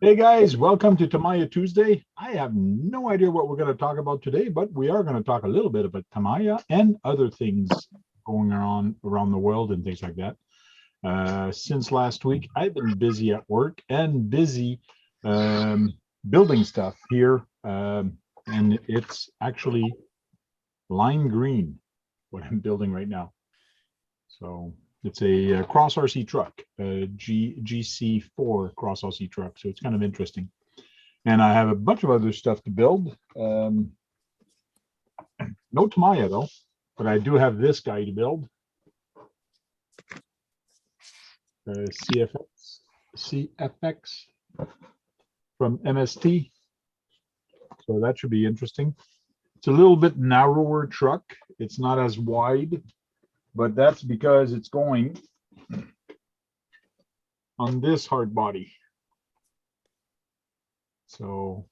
Hey guys, welcome to TAMIYA Tuesday. I have no idea what we're going to talk about today, but we are going to talk a little bit about TAMIYA and other things going on around the world and things like that. Since last week, I've been busy at work and busy building stuff here, and it's actually lime green, what I'm building right now. So it's a cross RC truck, a GC4 cross RC truck. So it's kind of interesting. And I have a bunch of other stuff to build. No TAMIYA though, but I do have this guy to build. CFX from MST. So that should be interesting. It's a little bit narrower truck. It's not as wide, but that's because it's going on this hard body. So,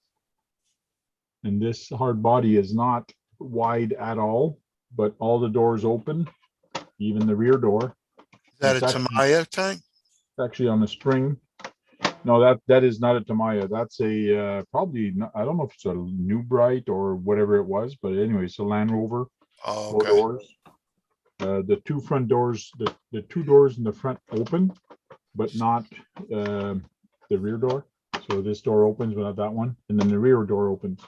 and this hard body is not wide at all, but all the doors open, even the rear door. Is that a TAMIYA tank? It's actually on a spring. No, that is not a TAMIYA. That's a probably not, I don't know if it's a New Bright or whatever it was, but anyway, it's a Land Rover. Oh, Four okay. doors. The two front doors, the two doors in the front open, but not the rear door. So this door opens, but not that one, and then the rear door opens.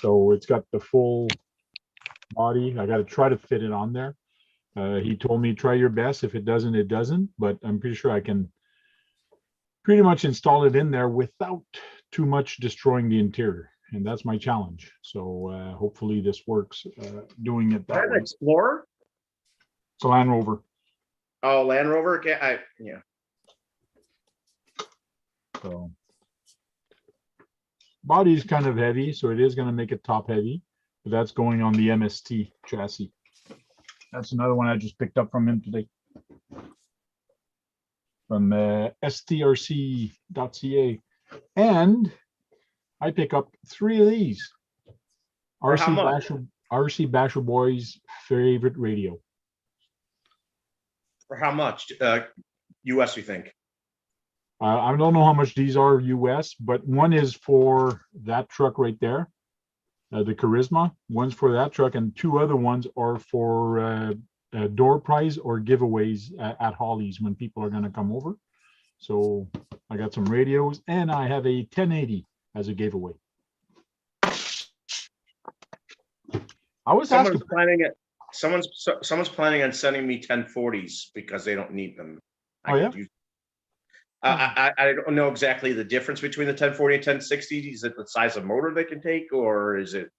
So it's got the full body. I got to try to fit it on there. He told me try your best. If it doesn't, it doesn't. But I'm pretty sure I can pretty much install it in there without too much destroying the interior, and that's my challenge. So hopefully this works. Doing it that way. Explorer? It's a Land Rover. Oh, Land Rover. Okay, yeah. So body's kind of heavy, so it is going to make it top heavy, but that's going on the MST chassis. That's another one I just picked up from him today. From strc.ca. And I pick up 3 of these. RC Basher Boy's favorite radio. For how much? US, you think? I don't know how much these are US, but one is for that truck right there, the Charisma. One's for that truck, and 2 other ones are for door prize or giveaways at Holly's when people are going to come over. So I got some radios, and I have a 1080 as a giveaway. I was asking. Someone's planning on sending me 1040s because they don't need them. Oh yeah. I don't know exactly the difference between the 1040 and 1060. Is it the size of motor they can take, or is it?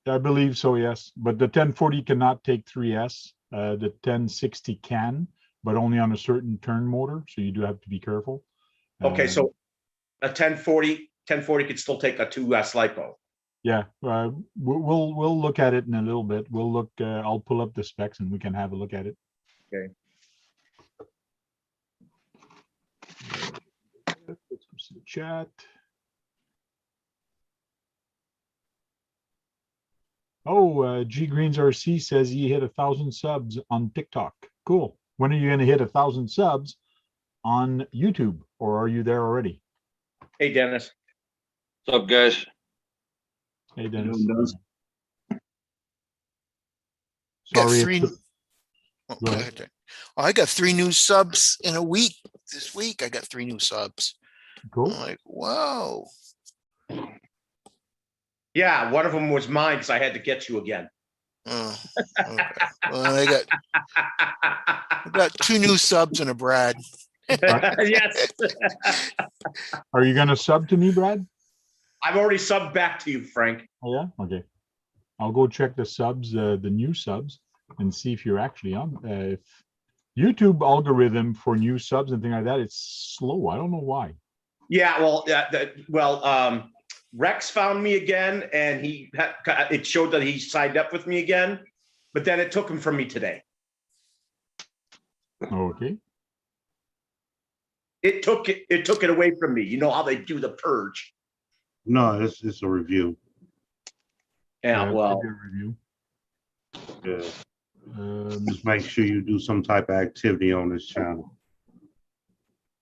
I believe so, yes. But the 1040 cannot take 3S. The 1060 can, but only on a certain turn motor. So you do have to be careful. Okay, so a 1040 could still take a 2S LiPo. Yeah, we'll look at it in a little bit. We'll look. I'll pull up the specs and we can have a look at it. Okay. Let's go see the chat. Oh, G Greens RC says he hit 1,000 subs on TikTok. Cool. When are you going to hit 1,000 subs on YouTube, or are you there already? Hey, Dennis. What's up, guys? Hey, Dennis. Sorry. Go ahead. I got 3 new subs in a week. This week, I got 3 new subs. Cool. I'm like, wow. Yeah, one of them was mine because I had to get you again. Oh, okay. Well, I got 2 new subs and a Brad. Yes. Are you going to sub to me, Brad? I've already subbed back to you, Frank. Oh, yeah? Okay. I'll go check the subs, the new subs, and see if you're actually on. If YouTube algorithm for new subs and things like that, it's slow. I don't know why. Yeah, well, Rex found me again, and it showed that he signed up with me again, but then it took him from me today. Okay. It took it away from me. You know how they do the purge. No, it's a review. Yeah, well, review. Yeah. Just make sure you do some type of activity on this channel.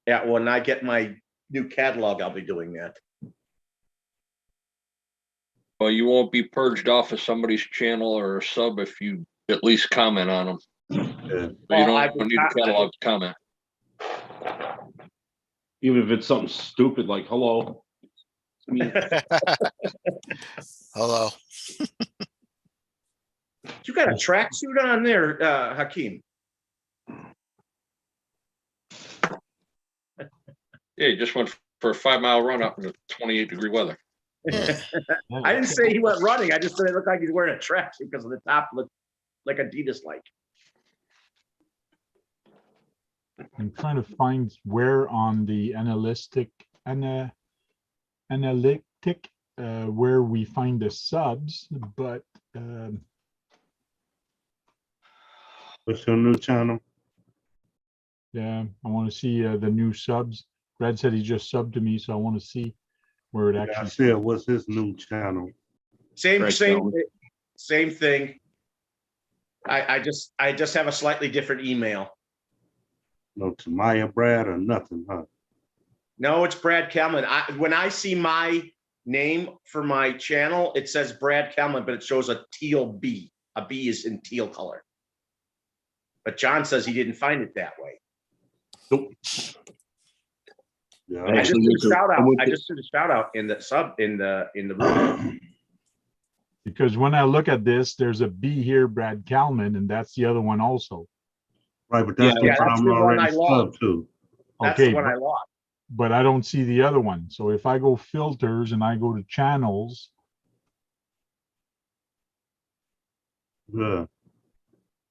Yeah, when I get my new catalog, I'll be doing that. Well, you won't be purged off of somebody's channel or a sub if you at least comment on them. Yeah. So you I've don't been- need a catalog to comment. Even if it's something stupid like hello. I mean, Hello. You got a tracksuit on there, Hakeem. Yeah, he just went for a 5-mile run up in the 28-degree weather. I didn't say he went running. I just said it looked like he's wearing a tracksuit because of the top looked like Adidas-like. I'm trying to find where on the analytic where we find the subs, but What's your new channel? yeah, I want to see the new subs. Brad said he just subbed to me, so I want to see where it I actually. said, what's his new channel? Same Right, thing. I just have a slightly different email. No Tamaya Brad or nothing, huh? No, it's Brad Kelman. When I see my name for my channel, it says Brad Kelman, but it shows a teal B. A B is in teal color. But John says he didn't find it that way. Yeah. I just Actually, did a shout out. went I to- just did a shout out in the sub in the room. Because when I look at this, there's a B here, Brad Kalman, and that's the other one also. Right, but that's Yeah, the that's one I'm the one already I lost. subbed to. That's Okay, the one I lost. but I don't see the other one. So if I go filters and I go to channels, Yeah.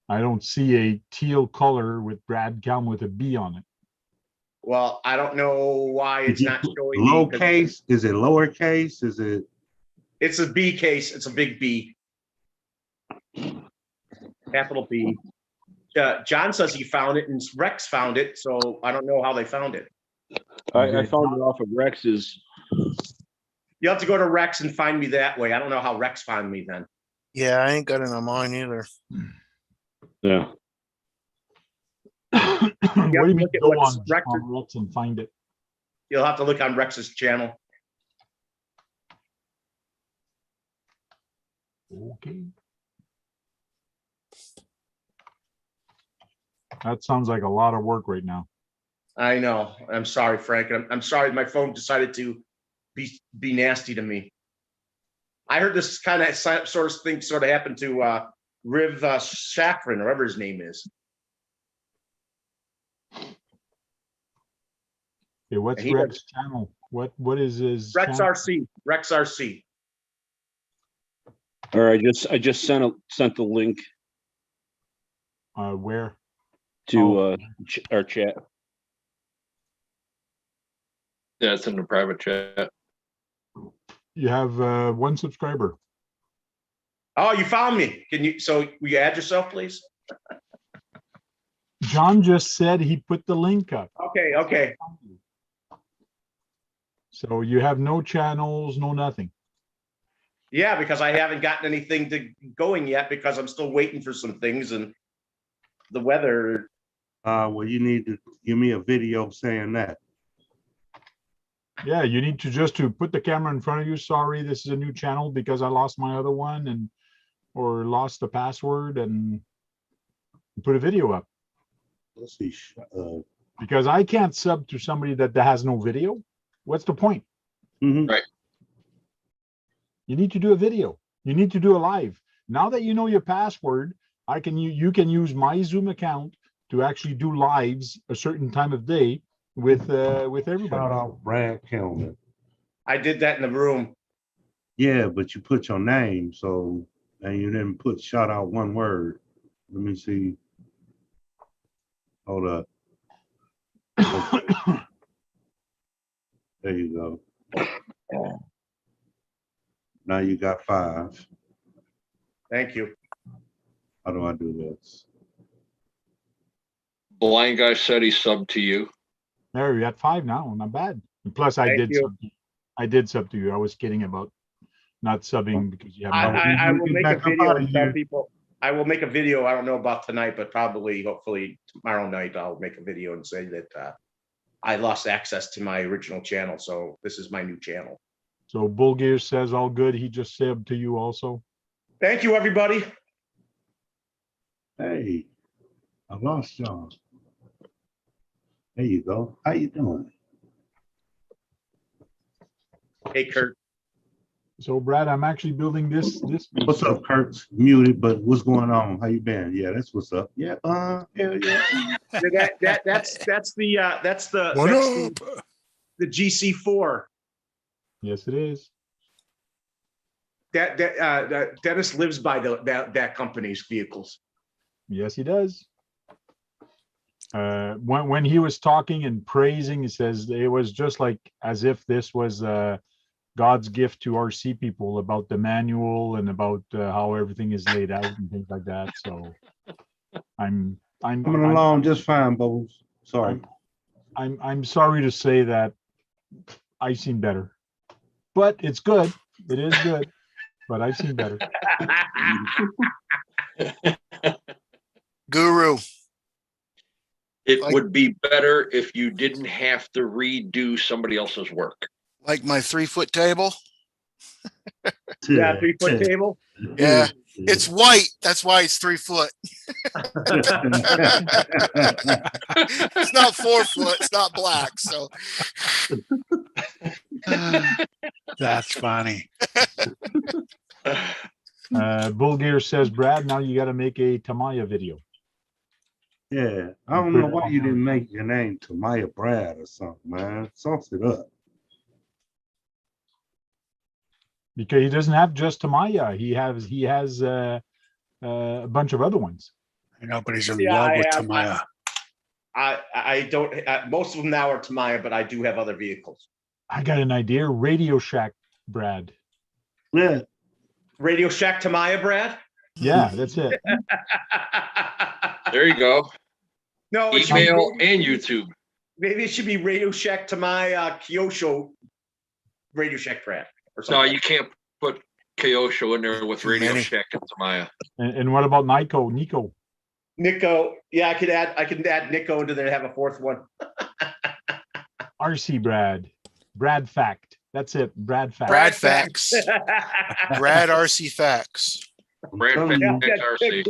I don't see a teal color with Brad Kalman with a B on it. Well, I don't know why it's Did you not put showing me. 'Cause lowercase? Is it lowercase? Is it? it's a B case. It's a big B. Capital B. John says he found it and Rex found it, so I don't know how they found it. I found it off of Rex's. You have to go to Rex and find me that way. I don't know how Rex found me then. Yeah, I ain't got it on mine either. Yeah. What do you mean look at go what's on Rex- Rex and find it? You'll have to look on Rex's channel. Okay. That sounds like a lot of work right now. I know. I'm sorry, Frank. I'm sorry my phone decided to be nasty to me. I heard this kind of sort of thing sort of happened to Riv Shafrin, or whatever his name is. Okay, what's And he Rex channel? What is his Rex channel? RC. Rex RC. Or I just sent the link Where? to Oh. our chat. Yeah, it's in the private chat. You have one subscriber. Oh, you found me. So will you add yourself, please? John just said he put the link up. Okay. So you have no channels, no nothing. Yeah, because I haven't gotten anything going yet because I'm still waiting for some things and the weather. Well, you need to give me a video saying that. Yeah, you need to just put the camera in front of you. Sorry, this is a new channel because I lost my other one or lost the password, and put a video up. Let's see. Because I can't sub to somebody that has no video. What's the point? Mhm. Right. You need to do a video. You need to do a live. Now that you know your password, you can use my Zoom account to actually do lives a certain time of day with everybody. Shout out Brad Kelman. I did that in the room. Yeah, but you put your name, so and you didn't put shout out one word. Let me see. Hold up. There you go. Now you got 5. Thank you. How do I do this? Blind guy said he subbed to you. There, you're at 5 now. Not bad. And plus, I Thank did you. sub to you. I did sub to you. I was kidding about not subbing because you have no. I will Get make back a up video out of and tell here. people. I will make a video. I don't know about tonight, but probably, hopefully tomorrow night, I'll make a video and say that I lost access to my original channel, so this is my new channel. So Bulgir says all good. He just said to you also. Thank you, everybody. Hey, I lost y'all. There you go. How you doing? Hey, Kurt. So Brad, I'm actually building this. What's up, Kurt's muted, but what's going on? How you been? Yeah, that's what's up. Yeah, hell yeah. That's What the GC4. Yes, it is. That Dennis lives by that company's vehicles. Yes, he does. When he was talking and praising, he says it was just like as if this was God's gift to RC people about the manual and about how everything is laid out and things like that. So I'm Coming along just fine, Bubbles. Sorry. I'm sorry to say that I've seen better, but it's good. It is good, but I've seen better. Guru? It Like- would be better if you didn't have to redo somebody else's work. Like my 3-foot table? Yeah, 3-foot table. Yeah. It's white. That's why it's 3 foot. It's not 4 foot. It's not black. So That's funny. Bulgir says, Brad, now you got to make a Tamiya video. Yeah, I don't know why you didn't make your name Tamaya Brad or something, man. Sauce it up. Because he doesn't have just Tamiya. He has a bunch of other ones. I know, but he's in Yeah, love with I have- Tamaya. I don't. Most of them now are Tamiya, but I do have other vehicles. I got an idea. Radio Shack, Brad. Yeah, Radio Shack Tamiya, Brad. Yeah, that's it. There you go. No, it should be- Email and YouTube. maybe it should be Radio Shack Tamiya Kyosho. Radio Shack Brad or No, something. you can't put Kyosho in there with Radio Many. Shack and Tamaya. And what about Nico? Nico. Yeah, I could add Nico into there to have a fourth one. RC Brad. Brad Fact. That's it. Brad Fact. Brad Facts. Brad RC Facts. Brad telling Yeah, Facts RC.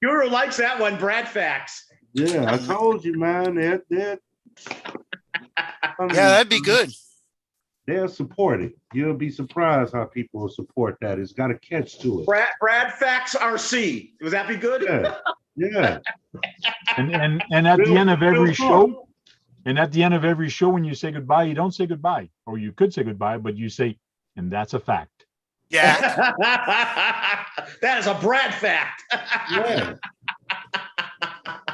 Guru likes that one. Brad Facts. yeah, I told you, man. Yeah, that'd be good. They'll support it. You'll be surprised how people will support that. It's got a catch to it. Brad Facts RC. Would that be good? Yeah, yeah. And at the end of every show, when you say goodbye, you don't say goodbye. Or you could say goodbye, but you say, and that's a fact. Yeah. That is a Brad fact. Yeah.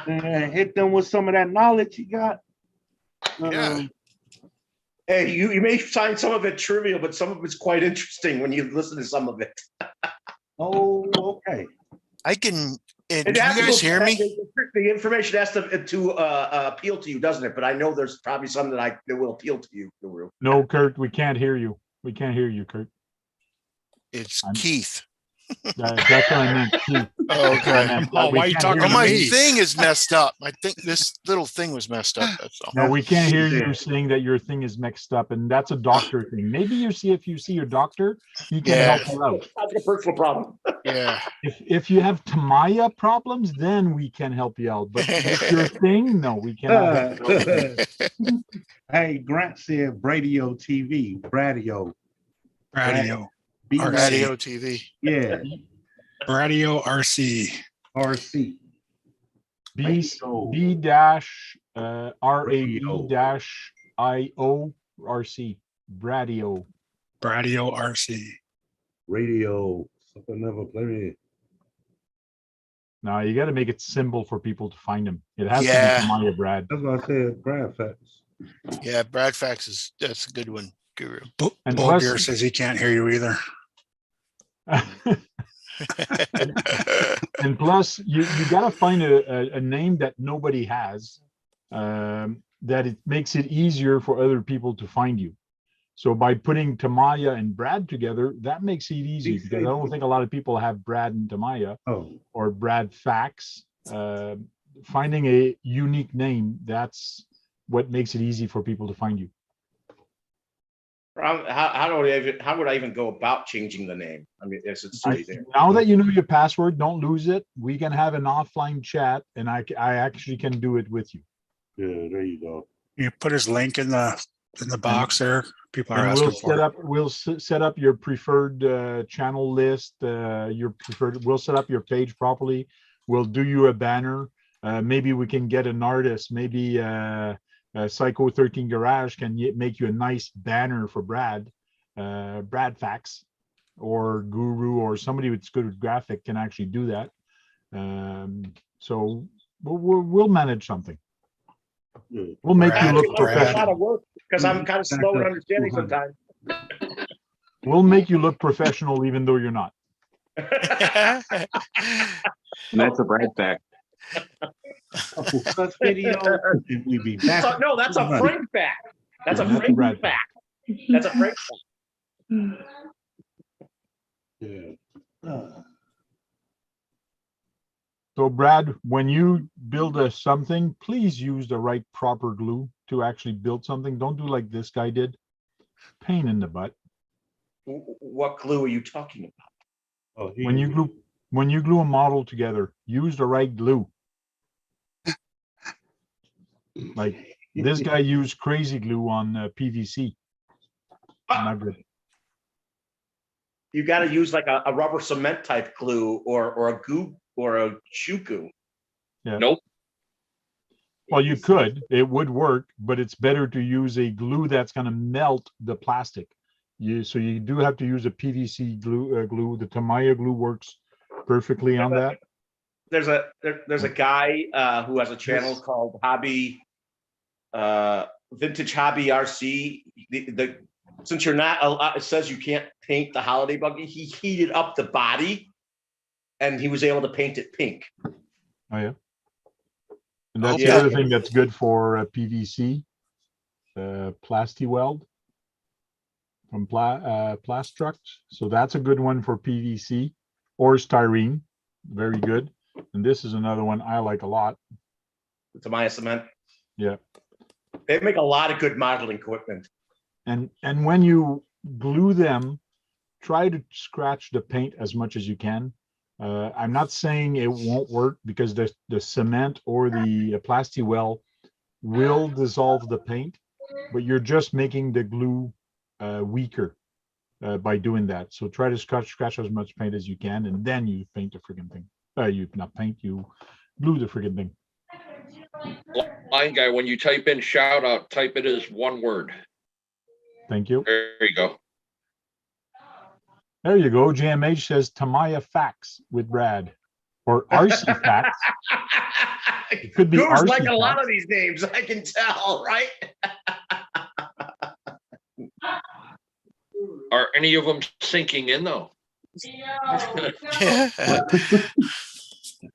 And hit them with some of that knowledge you got. Yeah. Hey, you may find some of it trivial, but some of it's quite interesting when you listen to some of it. Oh, okay. I can. It Can you has to guys go- hear me? The information has to appeal to you, doesn't it? But I know there's probably some that will appeal to you, Guru. No, Kurt, we can't hear you. We can't hear you, Kurt. It's I'm- Keith. That's what I meant. Keith. Oh, okay. Oh, We why you can't talking hear Oh, to my me? thing is messed up. I think this little thing was messed up. That's all. No, we can't hear you Yeah. saying that your thing is mixed up, and that's a doctor thing. Maybe if you see your doctor, he can Yeah. help you out. That's a personal problem. Yeah. If you have Tamiya problems, then we can help you out. But if your thing, no, we cannot. help you out. Hey, Grant said Bradio TV. Bradio. Radio. B- Radio TV. Yeah, Radio RC. RC. B dash RAB dash IO RC. Bradio. Radio RC. Radio. Something never played. Now you got to make it simple for people to find them. It has Yeah. to be Tamiya, Brad. That's what I said. Brad Facts. Yeah, Brad Fax that's a good one, Guru. And Bull plus- Beer says he can't hear you either. And plus, you got to find a name that nobody has, that it makes it easier for other people to find you. So by putting Tamiya and Brad together, that makes it easy, because I don't think a lot of people have Brad and Tamiya Oh, or Brad Fax. Finding a unique name, that's what makes it easy for people to find you. How would I even go about changing the name? I mean, it's already there. Now that you know your password, don't lose it. We can have an offline chat, and I actually can do it with you. Yeah, there you go. You put his link in the box there. People are And asking we'll for it. set up your preferred channel list. We'll set up your page properly. We'll do you a banner. Maybe we can get an artist. Maybe Psycho 13 Garage can make you a nice banner for Brad Fax, or Guru, or somebody that's good with graphic can actually do that. So we'll manage something. Yeah. We'll make you Brad, look It's a lot professional. of work because I'm kind of slow in understanding sometimes. We'll make you look professional even though you're not. And that's a Brad fact. Couple cut video, and we be back. No, that's a Frank fact. That's a That's a Frank Brad fact. That's a Frank fact. Yeah. So Brad, when you build something, please use the right proper glue to actually build something. Don't do like this guy did. Pain in the butt. What glue are you talking about? Oh, When you glue a model together, use the right glue. Like this guy used crazy glue on PVC. Not good. You got to use like a rubber cement type glue or a goo or a shuku. Yeah. Nope. Well, you could. It would work, but it's better to use a glue that's going to melt the plastic. So you do have to use a PVC glue. The Tamiya glue works perfectly on that. There's a guy who has a channel called Vintage Hobby RC. Since you're not, it says you can't paint the holiday buggy. He heated up the body, and he was able to paint it pink. Oh yeah. And that's Yeah. the other thing that's good for PVC, Plasti Weld from Plastruct. So that's a good one for PVC, or styrene. Very good. And this is another one I like a lot. Tamiya Cement. Yeah. They make a lot of good modeling equipment. And when you glue them, try to scratch the paint as much as you can. I'm not saying it won't work, because the cement or the Plasti Weld will dissolve the paint, but you're just making the glue weaker by doing that. So try to scratch as much paint as you can, and then you paint the friggin' thing. You glue the friggin' thing. Line guy, when you type in shout out, type it as one word. Thank you. There you go. There you go. JMH says Tamiya Facts with Brad, or RC Facts. It could be Guru's RC like a lot Facts. of these names, I can tell, right? Are any of them sinking in though? Put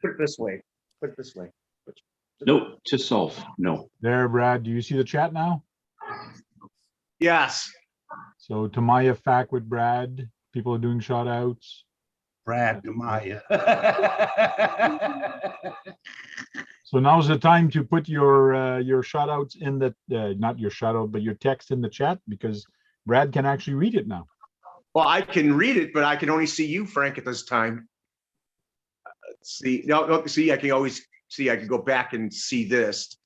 it this way. Put it this way. Nope, to solve. No. There, Brad. Do you see the chat now? Yes. So Tamiya Fact with Brad. People are doing shout outs. Brad Tamiya. So now's the time to put your shout outs in the not your shout out, but your text in the chat, because Brad can actually read it now. Well, I can read it, but I can only see you, Frank, at this time. Let's see. No, see, I can always see. I can go back and see this.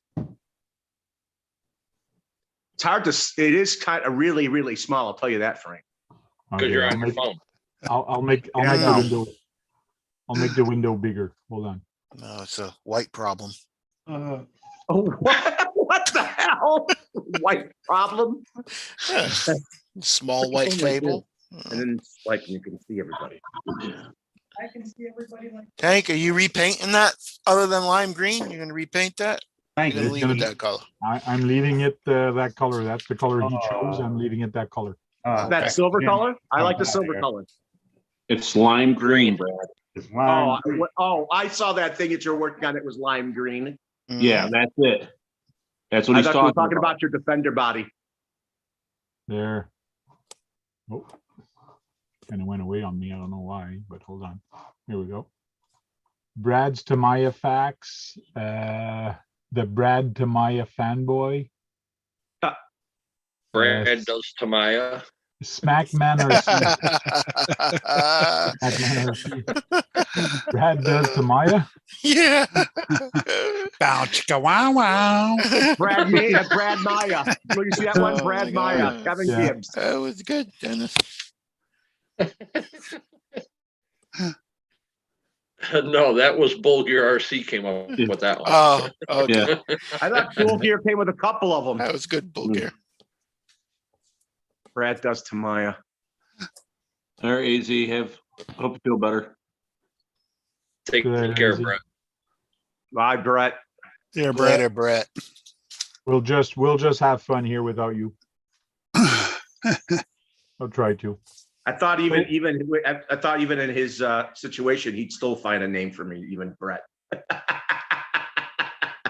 It's hard to. It is kind of really, really small. I'll tell you that, Frank. Because Okay, you're I'll on your make, phone. I'll make the window. I'll make the window bigger. Hold on. No, it's a white problem. Oh, what the hell? White problem. Small white table. And then it's like you can see everybody. I can see everybody like. Tank, are you repainting that other than lime green? You're gonna repaint that? Thank You're gonna you. leave it that color. I'm leaving it that color. That's the color he chose. I'm leaving it that color. That silver color? I like the silver color. It's lime green, Brad. It's lime green. I saw that thing that you're working on. It was lime green. Yeah, that's it. That's what I he's thought you were talking talking about your defender body. There. Oh, kind of went away on me. I don't know why, but hold on. Here we go. Brad's Tamiya Facts. the Brad Tamaya fanboy. Brad does Tamaya. Smackman RC. Smackman RC. Brad does Tamaya. Yeah. Bow chicka wow wow. Brad Maya. Will you see that one? Oh, Brad my Maya. God. Kevin Yeah. Gibbs. That was good, Dennis. No, that was Bulgar RC came up with that one. Oh, okay. Yeah. I thought Cool Gear came with a couple of them. That was good, Bulgar. Brad does Tamaya. All right, AZ, hope you feel better. Take Good, care, Izzy. Brett. Bye, Brett. Yeah, Brett. Later, Brett. We'll just have fun here without you. I'll try to. I thought even in his situation, he'd still find a name for me, even Brett. But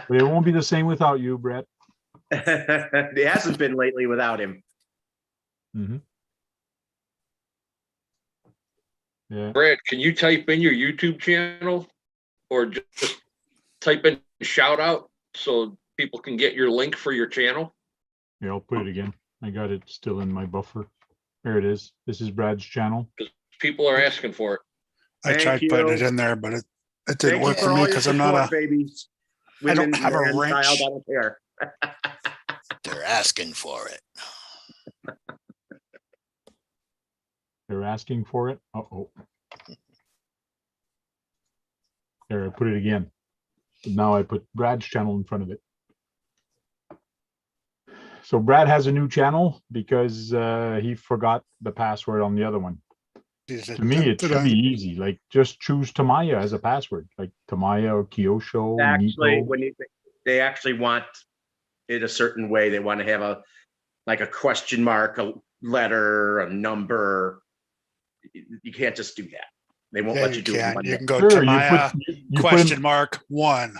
it won't be the same without you, Brett. It hasn't been lately without him. Mm-hmm. Yeah. Brad, can you type in your YouTube channel or just type in shout out so people can get your link for your channel? Yeah, I'll put it again. I got it still in my buffer. There it is. This is Brad's channel. People are asking for it. I tried Thank putting you. it in there, but it didn't Thank you work for for all me your because I'm not support, a. babies. I don't Women, have a man, wrench. child, I don't care. They're asking for it. They're asking for it. Uh-oh. There, I put it again. Now I put Brad's channel in front of it. So Brad has a new channel because he forgot the password on the other one. To me, it should be easy. Like just choose Tamaya as a password, like Tamaya or Kyosho. Actually, Nico. when they actually want it a certain way, they want to have a question mark, a letter, a number. You can't just do that. They won't Yeah, let you you do it. can. One You day. can go Sure, Tamaya you question mark 1.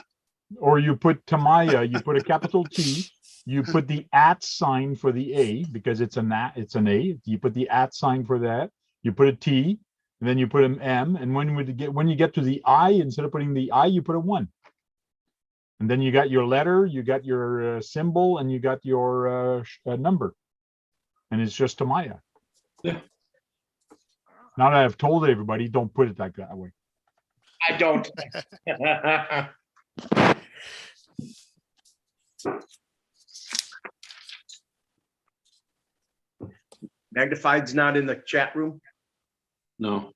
or you put Tamaya, you put a capital T, you put the @ sign for the A because it's an A. You put the @ sign for that. You put a T, and then you put an M. And when you get to the I, instead of putting the I, you put a 1. And then you got your letter, you got your symbol, and you got your number. And it's just Tamaya. Yeah. Now that I've told everybody, don't put it like that way. I don't. Magnified's not in the chat room. No.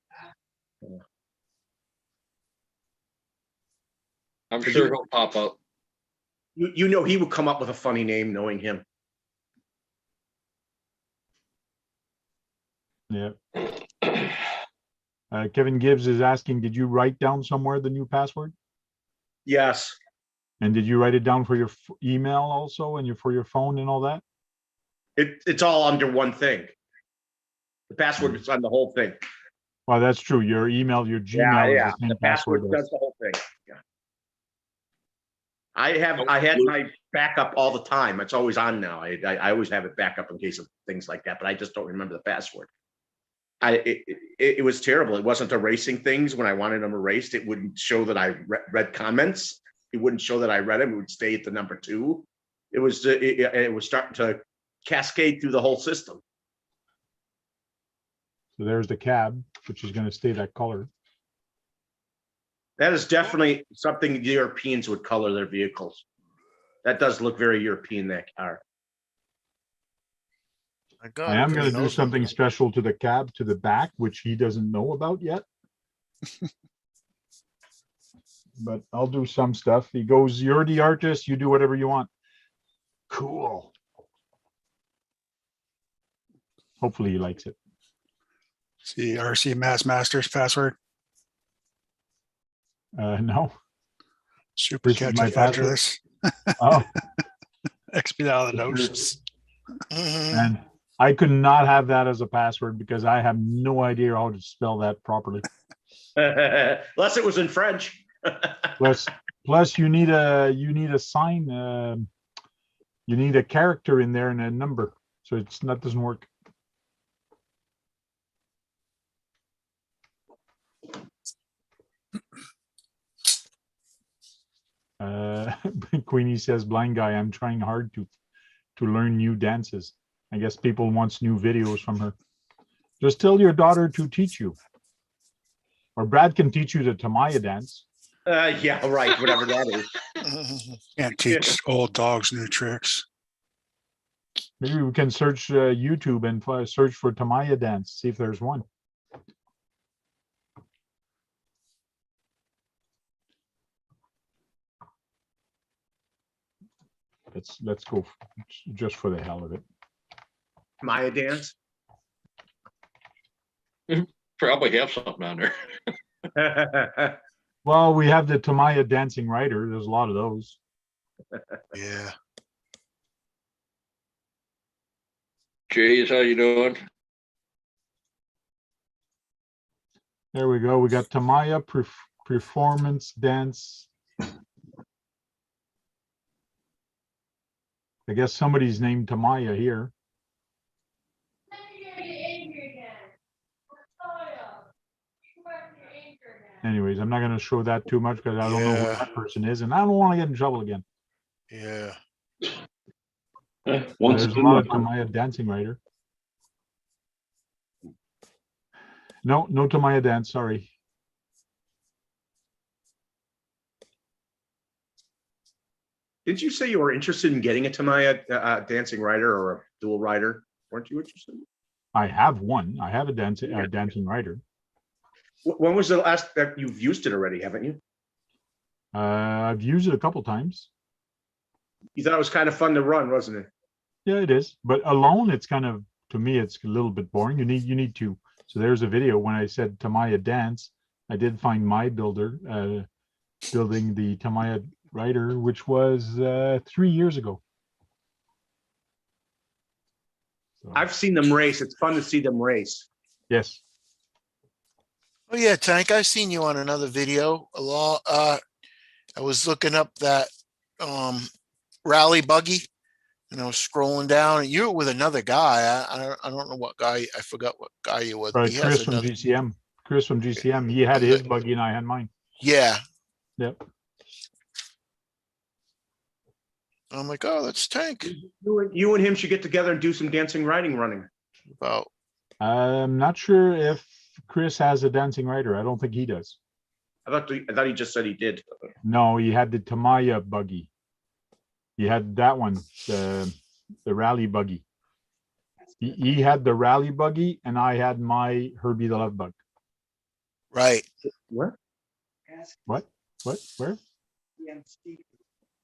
I'm sure he'll pop up. You know he would come up with a funny name, knowing him. Yeah. Kevin Gibbs is asking, did you write down somewhere the new password? Yes. And did you write it down for your email also and for your phone and all that? It's all under one thing. The password is on the whole thing. Well, that's true. Your email, your Gmail is the same The password password. does the whole thing. Yeah. I had my backup all the time. It's always on now. I always have it back up in case of things like that, but I just don't remember the password. It was terrible. It wasn't erasing things when I wanted them erased. It wouldn't show that I read comments. It wouldn't show that I read them. It would stay at the number 2. It was starting to cascade through the whole system. So there's the cab, which is going to stay that color. That is definitely something the Europeans would color their vehicles. That does look very European, that car. I am going to do something special to the cab, to the back, which he doesn't know about yet. But I'll do some stuff. He goes, you're the artist, you do whatever you want. Cool. Hopefully he likes it. See RC Mass Masters password. No. Super This is catch my password. this. Oh, Expedaliosos. and I could not have that as a password because I have no idea how to spell that properly. Unless it was in French. Plus you need a sign. You need a character in there and a number, so that doesn't work. Queenie says, blind guy, I'm trying hard to learn new dances. I guess people wants new videos from her. Just tell your daughter to teach you. Or Brad can teach you the Tamaya dance. Yeah, right, whatever that is. Can't teach old dogs new tricks. Maybe we can search YouTube and search for Tamaya dance, see if there's one. Let's go just for the hell of it. Maya dance. Probably have something on there. Well, we have the Tamaya dancing rider. There's a lot of those. Yeah. Jays, how you doing? There we go. We got Tamaya performance dance. I guess somebody's named Tamaya here. Anyways, I'm not going to show that too much because I don't know who Yeah. that person is, and I don't want to get in trouble again. Yeah. Once There's a in lot of the- Tamaya dancing rider. No Tamaya dance. Sorry. Did you say you were interested in getting a Tamaya dancing rider or a dual rider? Weren't you interested? I have one. I have a dancing rider. When was the last that you've used it already, haven't you? I've used it a couple times. You thought it was kind of fun to run, wasn't it? Yeah, it is. But alone, it's kind of, to me, it's a little bit boring. You need to. So there's a video when I said Tamaya dance. I did find my builder building the Tamaya rider, which was 3 years ago. So, I've seen them race. It's fun to see them race. yes. Oh yeah, Tank. I've seen you on another video. I was looking up that rally buggy, and I was scrolling down, and you were with another guy. I don't know what guy. I forgot what guy you were. Right, He Chris has from another. GCM. Chris from GCM. He had his buggy and I had mine. Yeah. Yep. I'm like, oh, that's Tank. You and him should get together and do some dancing riding running. About I'm not sure if Chris has a dancing rider. I don't think he does. I thought he just said he did. No, he had the Tamaya buggy. He had that one, the rally buggy. He had the rally buggy, and I had my Herbie the Love Bug. right. What? What? Where?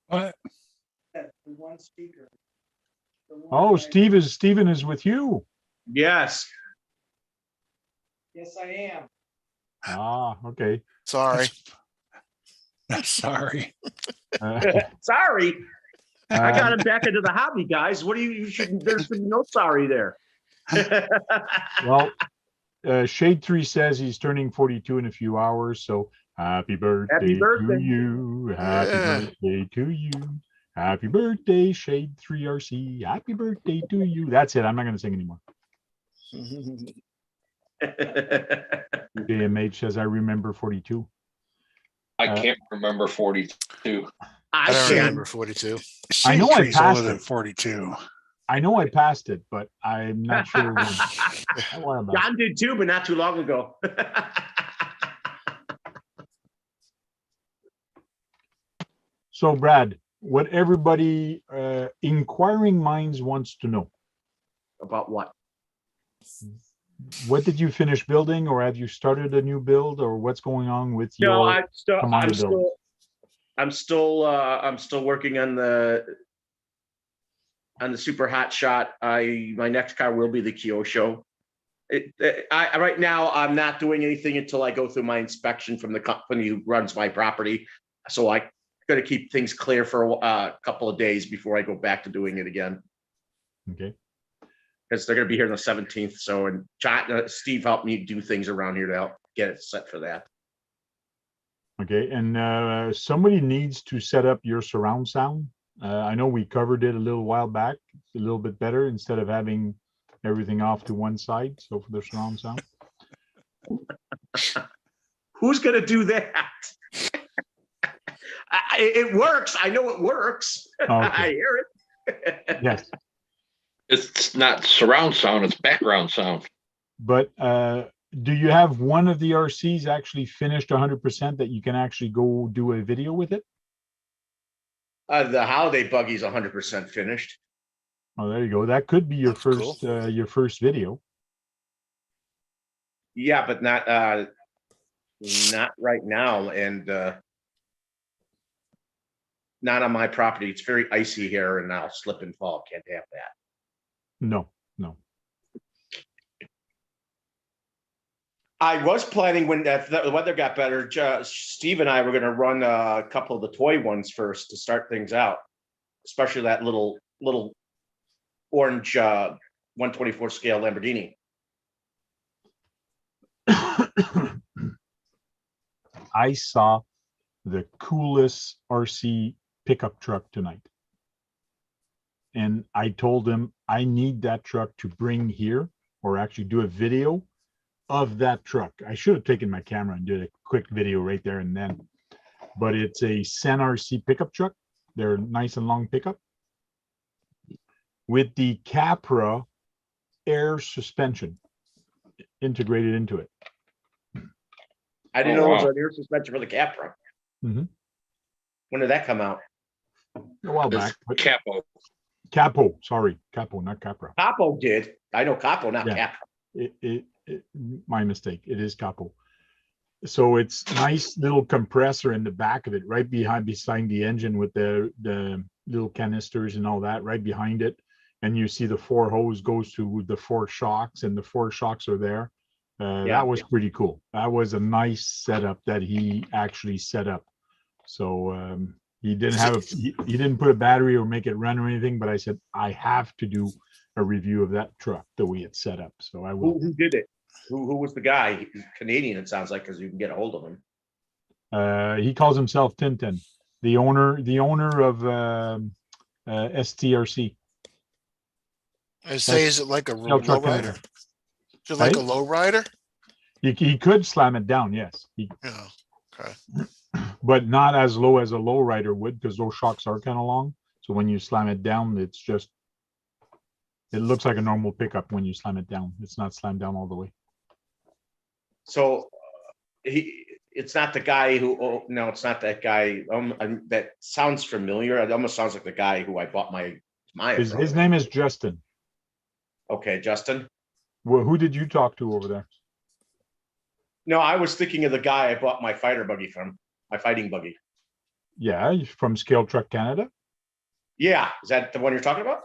What? Oh, Steven is with you. Yes. Yes, I am. Ah, okay. Sorry. Sorry. Sorry. I got Um, him back into the hobby, guys. What do you should? There's no sorry there. Well, Shade 3 says he's turning 42 in a few hours, so happy birthday, birthday. to you. Happy Yeah. birthday to you. Happy birthday, Shade 3 RC. Happy birthday to you. That's it. I'm not going to sing anymore. JMH says, I remember 42. I can't remember 42. I don't can. remember 42. I know I Shade Tree's passed older than it. 42. I know I passed it, but I'm not sure when. A while back. John did too, but not too long ago. So, Brad, what everybody inquiring minds wants to know. About what? What did you finish building, or have you started a new build, or what's going on with your No, Tamaya build? I'm still working on the super hot shot. My next car will be the Kyosho. Right now I'm not doing anything until I go through my inspection from the company who runs my property. So I got to keep things clear for a couple of days before I go back to doing it again. Okay. Because they're going to be here on the 17th. So, and Steve helped me do things around here to help get it set for that. Okay, and somebody needs to set up your surround sound. I know we covered it a little while back. It's a little bit better instead of having everything off to one side. So for the surround sound. Who's going to do that? It works. I know it works. Okay. I hear it. Yes, It's not surround sound, it's background sound. but do you have one of the RCs actually finished 100% that you can actually go do a video with it? The holiday buggy's 100% finished. Oh, there you go. That could be your That's your first video. Yeah, but not right now, and not on my property. It's very icy here, and I'll slip and fall. Can't have that. No, no. I was planning when the weather got better. Steve and I were going to run a couple of the toy ones first to start things out, especially that little orange 124 scale Lamborghini. I saw the coolest RC pickup truck tonight. And I told him I need that truck to bring here, or actually do a video of that truck. I should have taken my camera and did a quick video right there and then. But it's a Sen RC pickup truck. They're nice and long pickup with the Capra air suspension integrated into it. I didn't Oh, know it was wow. an air suspension for the Capra. Mhm. When did that come out? A while It's back. But capo. Capo, sorry, Capo, not Capra. Capo did. I know Capo, not Yeah. Capra. My mistake. It is Capo. So it's nice little compressor in the back of it, right beside the engine with the little canisters and all that, right behind it. And you see the 4 hose goes to the 4 shocks, and the 4 shocks are there. Yeah. That was pretty cool. That was a nice setup that he actually set up. So he didn't he didn't put a battery or make it run or anything, but I said I have to do a review of that truck the way it's set up. So I will. Who did it? Who was the guy? He's Canadian, it sounds like, because you can get a hold of him. He calls himself Tintin, the owner of STRC. I say, is it like a Scale Truck low rider? Canada. Is it like a Right? low rider? He could slam it down, yes, Yeah. Okay. but not as low as a low rider would, because those shocks are kind of long. So when you slam it down, it looks like a normal pickup when you slam it down. It's not slammed down all the way. So it's not the guy who. Oh, no, it's not that guy. That sounds familiar. It almost sounds like the guy who I bought my His name is Justin. Okay, Justin. Well, who did you talk to over there? No, I was thinking of the guy I bought my fighter buggy from, my fighting buggy. Yeah, he's from Scale Truck Canada. Yeah, is that the one you're talking about?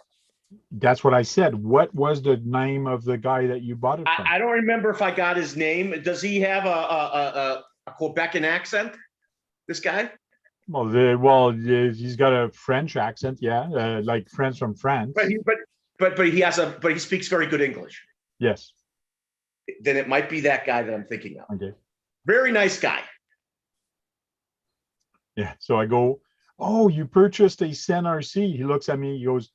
That's what I said. What was the name of the guy that you bought it from? I don't remember if I got his name. Does he have a Quebecan accent? This guy? Well, he's got a French accent, yeah, like friends from France. But he speaks very good English. Yes. Then it might be that guy that I'm thinking of. Okay. Very nice guy. Yeah. So I go, oh, you purchased a Sen RC. He looks at me. He goes,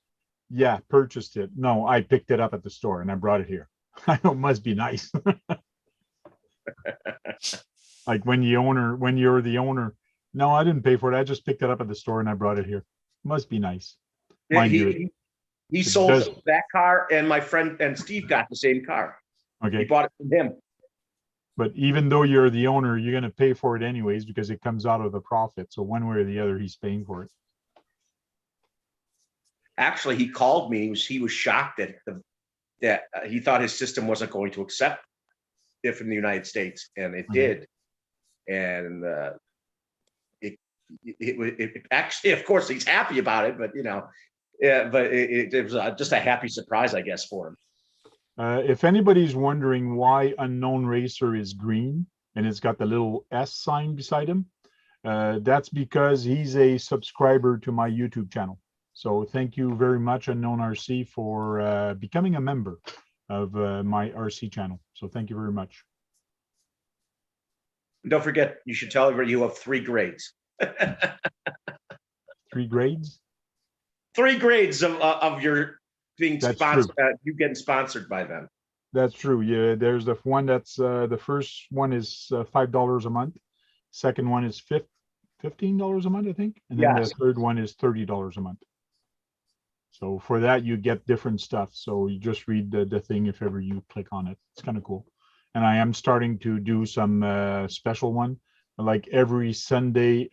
yeah, purchased it. No, I picked it up at the store and I brought it here. I know, it must be nice. Like when you're the owner. No, I didn't pay for it. I just picked it up at the store and I brought it here. Must be nice. Mind you, He it sold does- that car, and my friend and Steve got the same car. He okay. bought it from him. But even though you're the owner, you're going to pay for it anyways because it comes out of the profit. So one way or the other, he's paying for it. Actually, he called me. He was shocked that he thought his system wasn't going to accept it from the United States, and it did. And it actually, of course, he's happy about it. But it was just a happy surprise, I guess, for him. If anybody's wondering why Unknown Racer is green and it's got the little S sign beside him, that's because he's a subscriber to my YouTube channel. So thank you very much, Unknown RC, for becoming a member of my RC channel. So thank you very much. Don't forget, you should tell everybody you have 3 grades. 3 grades? 3 grades of your being That's sponsored, you getting sponsored by them. That's true. Yeah, there's the one that's the first one is $5 a month. Second one is $15 a month, I think. And then Yes. the third one is $30 a month. So for that, you get different stuff. So you just read the thing if ever you click on it. It's kind of cool. And I am starting to do some special one. Like every Sunday,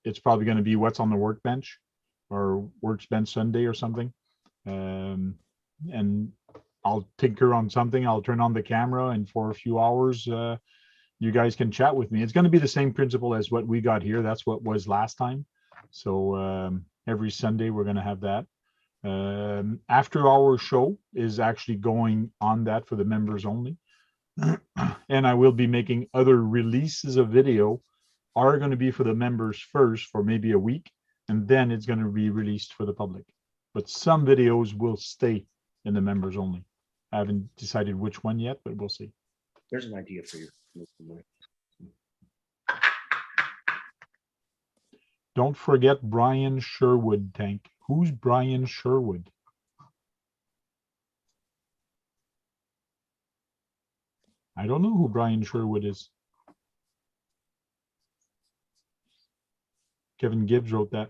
it's probably going to be what's on the workbench or workbench Sunday or something. And I'll tinker on something. I'll turn on the camera, and for a few hours, you guys can chat with me. It's going to be the same principle as what we got here. That's what was last time. So every Sunday we're going to have that. After our show is actually going on that for the members only. And I will be making other releases of video are going to be for the members first for maybe a week, and then it's going to be released for the public. But some videos will stay in the members only. I haven't decided which one yet, but we'll see. There's an idea for you. Don't forget Brian Sherwood, Tank. Who's Brian Sherwood? I don't know who Brian Sherwood is. Kevin Gibbs wrote that.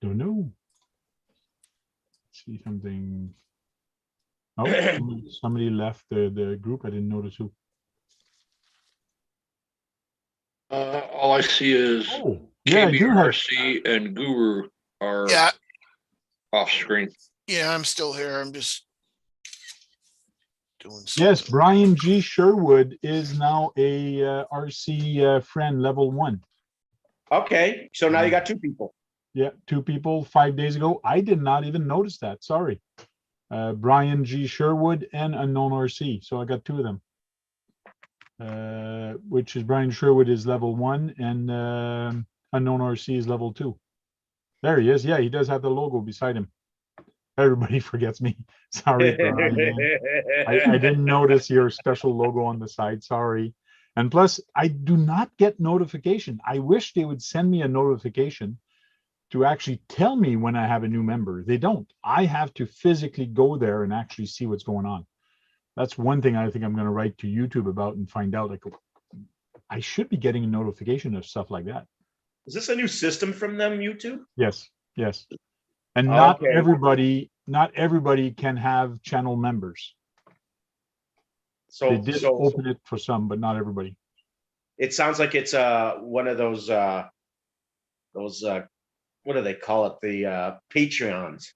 Don't know. Let's see something. Oh, somebody left the group. I didn't notice who. All I see is Oh, yeah, I do have. KBRC and Guru are Yeah, off screen. yeah, I'm still here. I'm just doing something. Yes, Brian G. Sherwood is now a RC friend level 1. Okay, so now you got 2 people. Yeah, 2 people 5 days ago. I did not even notice that. Sorry. Brian G. Sherwood and Unknown RC. So I got 2 of them. Which is Brian Sherwood is level 1 and Unknown RC is level 2. There he is. Yeah, he does have the logo beside him. Everybody forgets me. Sorry, Brian. I didn't notice your special logo on the side. Sorry. And plus, I do not get notification. I wish they would send me a notification to actually tell me when I have a new member. They don't. I have to physically go there and actually see what's going on. That's one thing I think I'm going to write to YouTube about and find out. Like, I should be getting a notification of stuff like that. Is this a new system from them, YouTube? Yes, yes. And not Okay. everybody can have channel members. They So, did open it for some, but not everybody. it sounds like it's one of those what do they call it? The Patreons.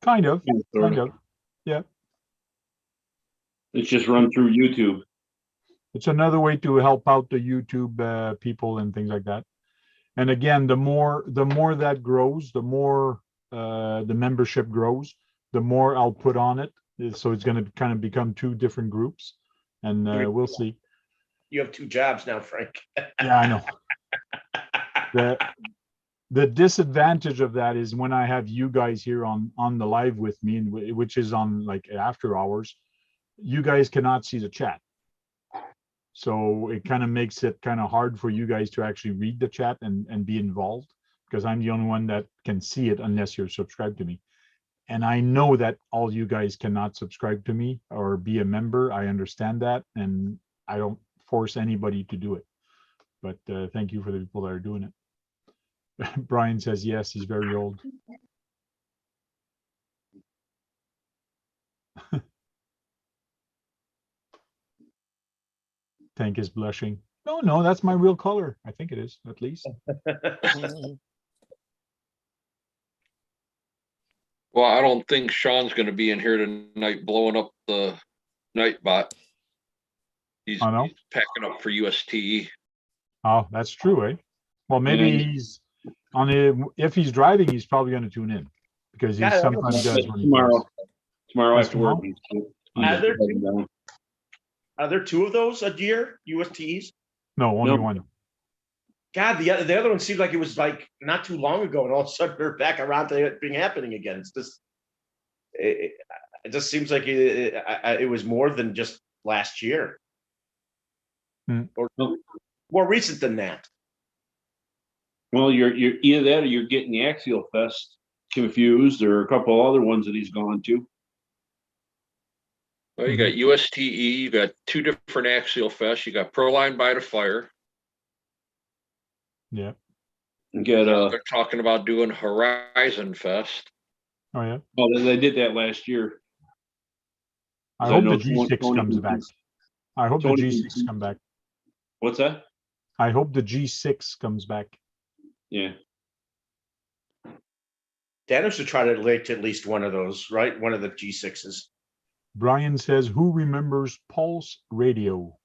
Kind of. Yeah. It's just run through YouTube. It's another way to help out the YouTube people and things like that. And again, the more that grows, the more the membership grows, the more I'll put on it. So it's going to kind of become 2 different groups, and we'll see. You have 2 jobs now, Frank. Yeah, I know. The disadvantage of that is when I have you guys here on the live with me, and which is on like after hours, you guys cannot see the chat. So it kind of makes it kind of hard for you guys to actually read the chat and be involved, because I'm the only one that can see it unless you're subscribed to me. And I know that all you guys cannot subscribe to me or be a member. I understand that, and I don't force anybody to do it. But thank you for the people that are doing it. Brian says yes, he's very old. Tank is blushing. No, that's my real color. I think it is, at least. Well, I don't think Sean's going to be in here tonight blowing up the Nightbot. He's I know. packing up for USTE. Oh, that's true, eh? Well, maybe he's on it. If he's driving, he's probably going to tune in, because he sometimes does when he Tomorrow. Tomorrow That's after work. Are there 2 of those a year, USTEs? No, only No. one. God, the other one seemed like it was like not too long ago, and all of a sudden they're back around to it being happening again. It's just, it just seems like it was more than just last year, or more recent than that. Well, you're either that or you're getting the Axial Fest confused, or a couple other ones that he's gone to. Well, you got USTE, you got 2 different axial fests, you got Proline by the Fire. Yeah. You get They're talking about doing Horizon Fest. Oh yeah. oh, they did that last year. I I hope know the G6 Tony comes can- back. I hope the Tony G6 can- come back. What's that? I hope the G6 comes back. Yeah. Dennis should try to relate to at least one of those, right? One of the G6s. Brian says, who remembers Pulse Radio?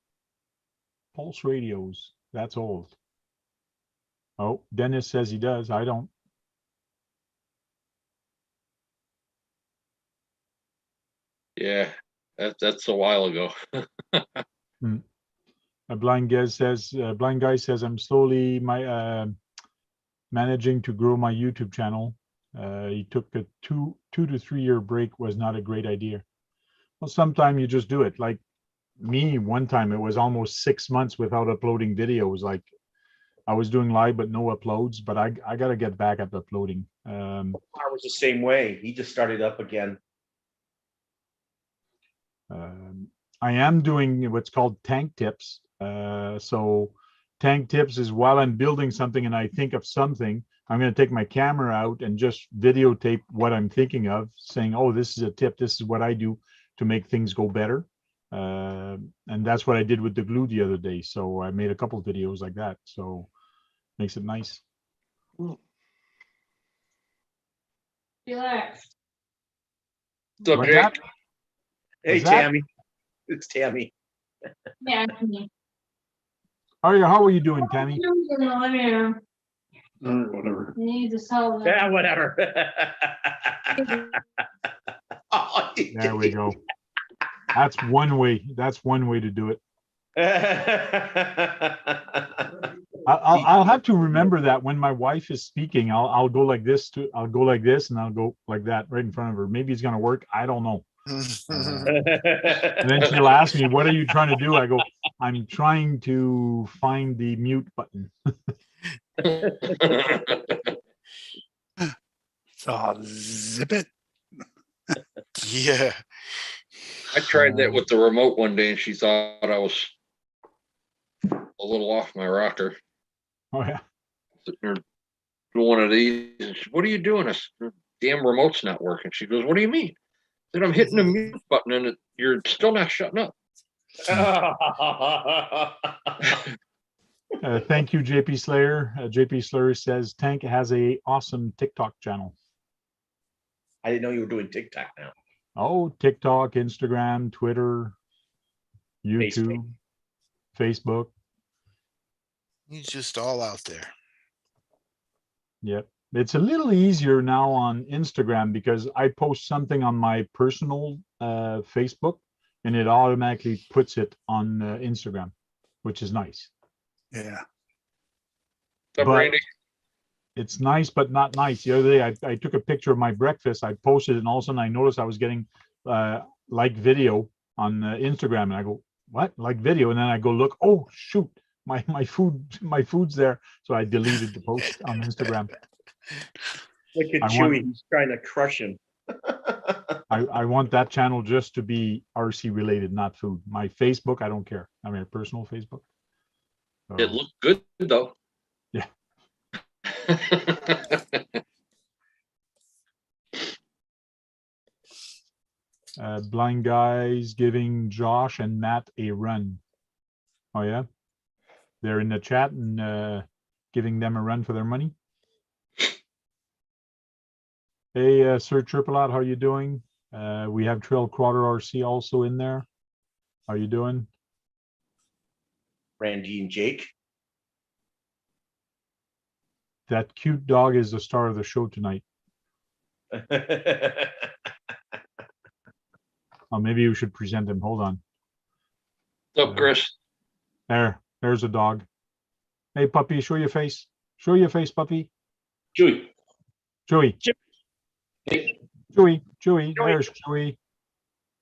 Pulse radios. That's old. Oh, Dennis says he does. I don't. Yeah, that's a while ago. A blind guy says, I'm slowly managing to grow my YouTube channel. He took a two to 3 year break was not a great idea. Well, sometime you just do it. Like me, one time it was almost 6 months without uploading videos. Like I was doing live, but no uploads, but I got to get back at uploading. I was the same way. He just started up again. I am doing what's called tank tips. So tank tips is while I'm building something and I think of something, I'm going to take my camera out and just videotape what I'm thinking of, saying, oh, this is a tip. This is what I do to make things go better. And that's what I did with the glue the other day. So I made a couple of videos like that. So makes it nice. Relax. What's up, What's Jake? that? Hey, Is that- Tammy. It's Tammy. Yeah, me. How are you doing, Tammy? Whatever. Need to solve it. Yeah, whatever. Oh, There we go. That's one way. That's one way to do it. I'll have to remember that when my wife is speaking, I'll go like this I'll go like this and I'll go like that right in front of her. Maybe it's gonna work. I don't know. And then she'll ask me, "What are you trying to do?" I go, "I'm trying to find the mute button." So zip it. Yeah. I tried that with the remote one day and she thought I was a little off my rocker. Oh yeah. Sitting there doing one of these. And she, what are you doing? This damn remote's not working. She goes, what do you mean? I said, I'm hitting the mute button and you're still not shutting up. Thank you, JP Slayer. JP Slayer says Tank has a awesome TikTok channel. I didn't know you were doing TikTok now. Oh, TikTok, Instagram, Twitter, YouTube, Facebook. He's just all out there. Yep. It's a little easier now on Instagram because I post something on my personal Facebook and it automatically puts it on Instagram, which is nice. Yeah. What's up, But Randy? it's nice, but not nice. The other day, I took a picture of my breakfast. I posted it, and all of a sudden, I noticed I was getting like video on Instagram, and I go, "What? Like video?" And then I go look. Oh shoot, my food's there. So I deleted the post on Instagram. Look at I Chewy. want- He's trying to crush him. I want that channel just to be RC related, not food. My Facebook, I don't care. I mean, a personal Facebook. So, It looked good though. Yeah. Blind guys giving Josh and Matt a run. Oh yeah, they're in the chat and giving them a run for their money. Hey, Sir Triple Out, how you doing? We have Trail Quarter RC also in there. How you doing? Randy and Jake. That cute dog is the star of the show tonight. Oh, maybe you should present him. Hold on. What's up, Chris? There's a dog. Hey, puppy, show your face. Show your face, puppy. Chewy. Chewy. Hey, Chewy. Chewy. There's Chewy.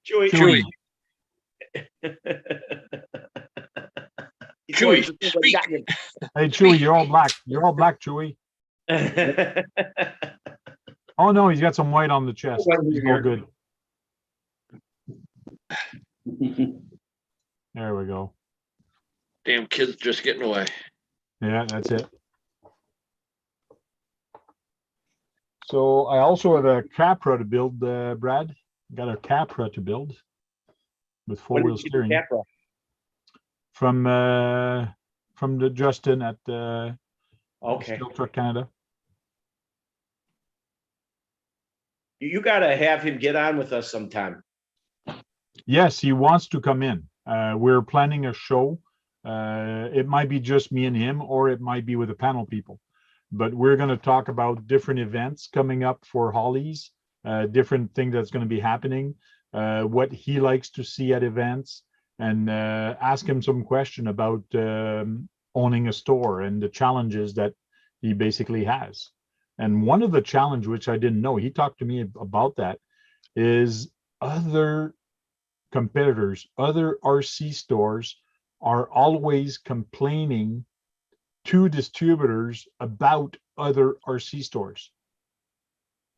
Chewy. Chewy. Chewy, speak. Hey, Chewy, you're all black. You're all black, Chewy. Oh, no, he's got some white on the chest. He's all good. There we go. Damn kids just getting away. Yeah, that's it. So I also have a Capra to build, Brad. Got a Capra to build with When four-wheel did you get steering the Capra? from the Justin at Okay. Scale Truck Canada. You got to have him get on with us sometime. Yes, he wants to come in. We're planning a show. It might be just me and him, or it might be with the panel people. But we're going to talk about different events coming up for Hollies, different thing that's going to be happening, what he likes to see at events, and ask him some question about owning a store and the challenges that he basically has. And one of the challenge, which I didn't know, he talked to me about that, is other competitors, other RC stores are always complaining to distributors about other RC stores.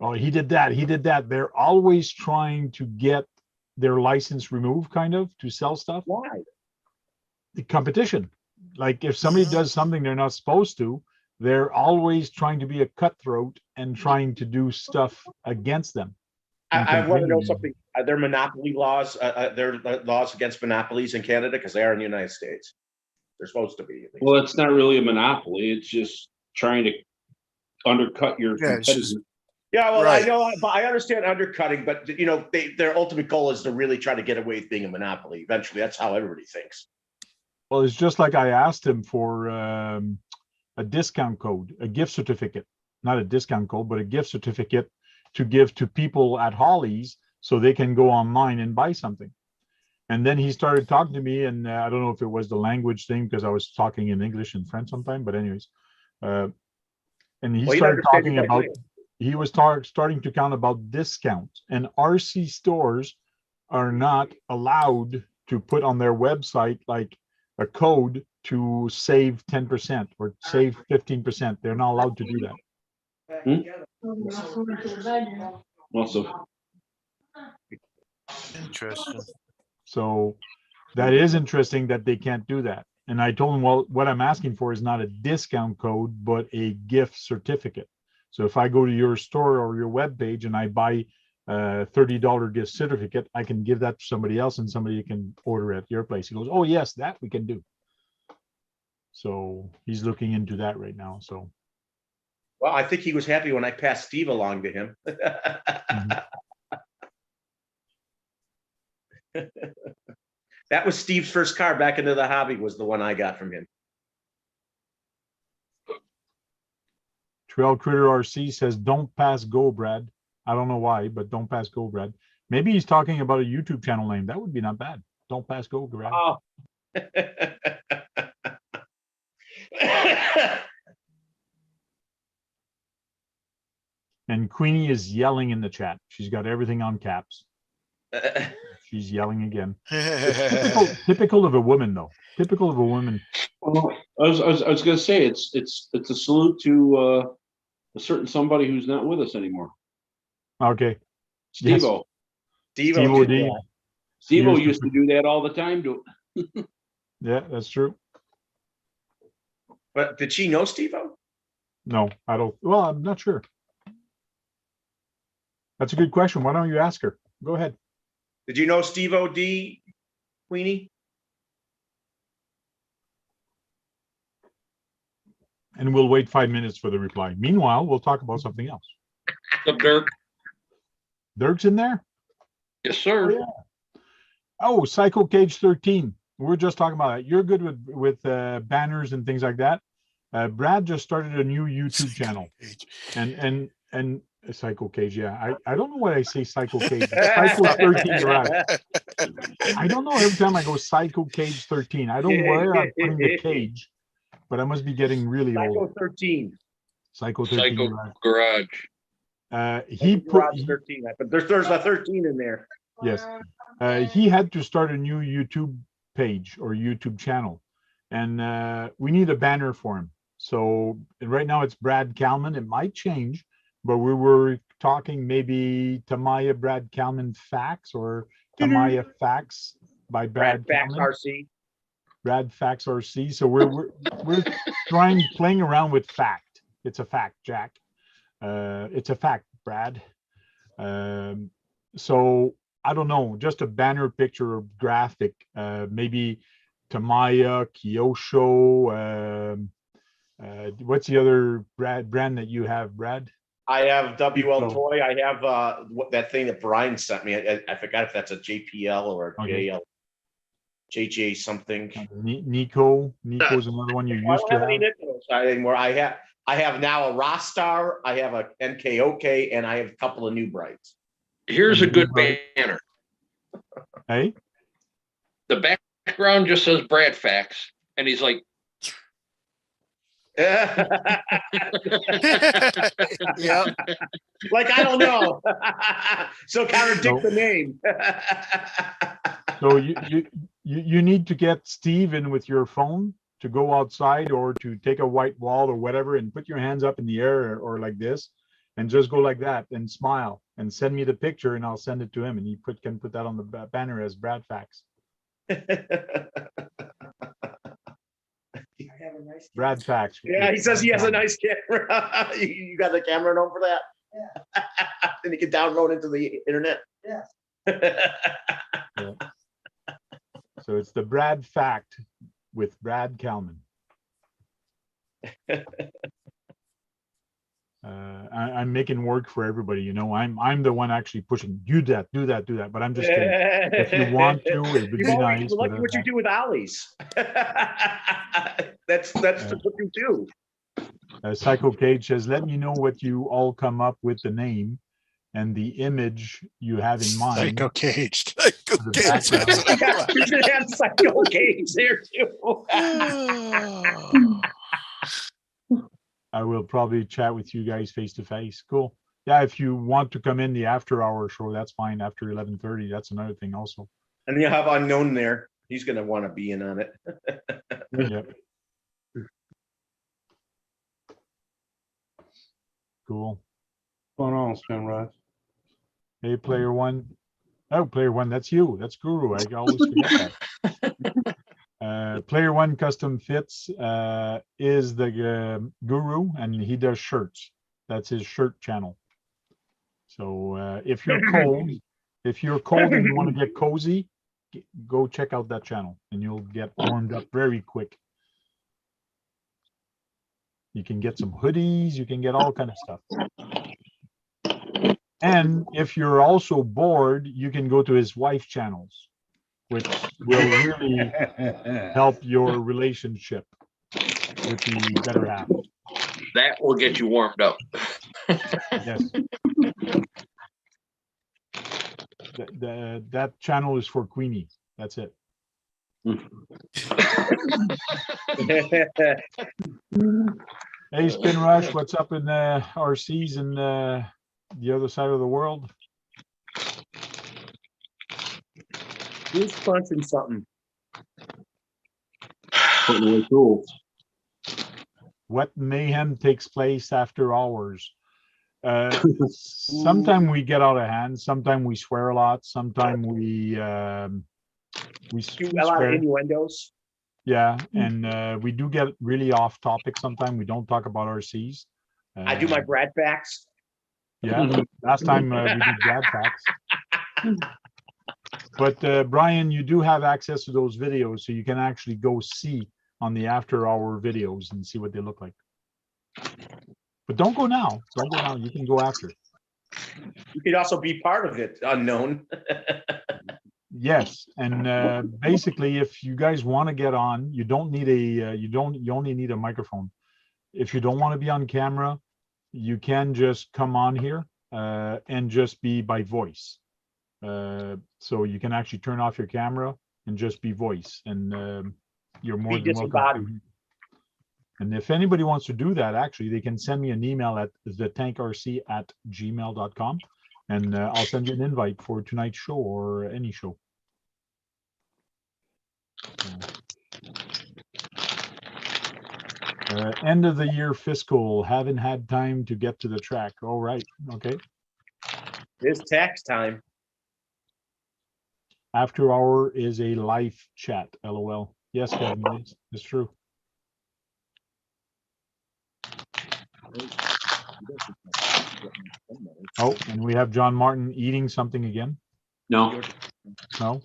Oh, he did that, he did that. They're always trying to get their license removed, kind of, to sell stuff. Why? The competition. Like if somebody does something they're not supposed to, they're always trying to be a cutthroat and trying to do stuff against them. I want to know something. Are there monopoly laws? There are laws against monopolies in Canada because they are in the United States. They're supposed to be. At least. Well, it's not really a monopoly. It's just trying to undercut your Yeah, it's competitors. just- Yeah, well, Right. I know, but I understand undercutting, but you know, their ultimate goal is to really try to get away with being a monopoly. Eventually, that's how everybody thinks. Well, it's just like I asked him for a discount code, a gift certificate, not a discount code, but a gift certificate to give to people at Hollies so they can go online and buy something. And then he started talking to me, and I don't know if it was the language thing because I was talking in English and French sometime, but anyways, and he Well, you started understand talking you gotta about, he was starting to count about discounts, and RC stores are not allowed to put on their website like a code to save 10% or save 15%. They're not allowed to do that. Also, Interesting. So that is interesting that they can't do that. And I told him, well, what I'm asking for is not a discount code, but a gift certificate. So if I go to your store or your web page and I buy a $30 gift certificate, I can give that to somebody else and somebody can order at your place. He goes, oh yes, that we can do. So he's looking into that right now. So Well, I think he was happy when I passed Steve along to him. That was Steve's first car back into the hobby, was the one I got from him. Trail Critter RC says, don't pass go, Brad. I don't know why, but don't pass go, Brad. Maybe he's talking about a YouTube channel name. That would be not bad. Don't pass go, Brad. Oh. And Queenie is yelling in the chat. She's got everything on caps. She's yelling again. It's typical of a woman, though. Typical of a woman. well, I was going to say it's a salute to a certain somebody who's not with us anymore. Okay. Steve-O. Steve-O D. Steve-O used to do that all the time. Yeah, that's true. But did she know Steve-O? No, I don't. Well, I'm not sure. That's a good question. Why don't you ask her? Go ahead. Did you know Steve-O D, Queenie? And we'll wait 5 minutes for the reply. Meanwhile, we'll talk about something else. What's up, Dirk? Dirk's in there? Yes, sir. Oh, yeah. Oh, Psycho Cage 13. We're just talking about that. You're good with banners and things like that. Brad just started a new YouTube channel. And Psycho Cage, yeah. I don't know why I say Psycho Cage. Psycho 13, right? I don't know. Every time I go Psycho Cage 13, I don't know where I'm putting the cage, but I must be getting really Psycho old. 13. Psycho 13. Psycho Right. Garage. He put 13. But there's a 13 in there. yes. He had to start a new YouTube page or YouTube channel, and we need a banner for him. So right now it's Brad Kalman. It might change, but we were talking maybe Tamiya Brad Kalman Facts or Tamiya Facts by Brad Brad Fax Kalman. RC. Brad Fax RC. So we're playing around with fact. It's a fact, Jack. It's a fact, Brad. So I don't know, just a banner picture or graphic, maybe Tamiya, Kyosho. What's the other brand that you have, Brad? I have WL So- Toy. I have that thing that Brian sent me. I forgot if that's a JPL or a Okay. JJ something. Nico's another one you I used don't to have any have. Nikos anymore. I have now a Rostar. I have a NKOK, and I have a couple of new brights. Here's a good Right. banner. Hey, The background just says Brad Fax, and he's like, Yeah. Like, I don't know. So contradict the name. so you need to get Steve in with your phone to go outside or to take a white wall or whatever and put your hands up in the air or like this and just go like that and smile and send me the picture and I'll send it to him and he can put that on the banner as Brad Fax. Brad Fax. Yeah, he says he has a nice camera. You got the camera known for that? Yeah. And you can download into the internet? Yes. Yeah. So it's the Brad Fact with Brad Kalman. I'm making work for everybody, you know. I'm the one actually pushing. Do that. But I'm just kidding. If you want to, it would be nice. Look but, at what you do with Ollie's. That's what you do. Psycho Cage says, let me know what you all come up with the name and the image you have in mind. Psycho Cage. Psycho For the Cage. background. That's what I'm You should have Psycho Cage there too. I will probably chat with you guys face to face. Cool. Yeah, if you want to come in the after hour show, that's fine. After 11:30, that's another thing also. And you have Unknown there. He's gonna want to be in on it. Yep. Cool. What's going on, Spin Rush? Hey, player one. Oh, player one, that's you. That's Guru. I always forget that. Player one Custom Fits is the Guru, and he does shirts. That's his shirt channel. So if you're cold and you want to get cozy, go check out that channel, and you'll get warmed up very quick. You can get some hoodies. You can get all kind of stuff. And if you're also bored, you can go to his wife's channels, which will really help your relationship with the better half. that will get you warmed up. Yes. That channel is for Queenie. That's it. Hey, Spin Rush, what's up in RCs and the other side of the world? Who's punching something? Putting away tools. What mayhem takes place after hours? Sometimes we get out of hand. Sometimes we swear a lot. Sometimes we Do a lot of swear. innuendos. Yeah, and we do get really off topic. Sometimes we don't talk about RCs. I do my Brad Facts. Yeah, last time we did Brad Facts. But Brian, you do have access to those videos, so you can actually go see on the after hour videos and see what they look like. But don't go now. Don't go now. You can go after. You could also be part of it, Unknown. Yes, and basically, if you guys want to get on, you don't need a you only need a microphone. If you don't want to be on camera, you can just come on here and just be by voice. So you can actually turn off your camera and just be voice, and you're more than welcome to. And if anybody wants to do that, actually, they can send me an email at thetankRC@gmail.com, and I'll send you an invite for tonight's show or any show. End of the year fiscal. Haven't had time to get to the track. All right. Okay. It's tax time. After hour is a live chat. LOL. Yes, Kevin, it's true. Oh, and we have John Martin eating something again. No, No,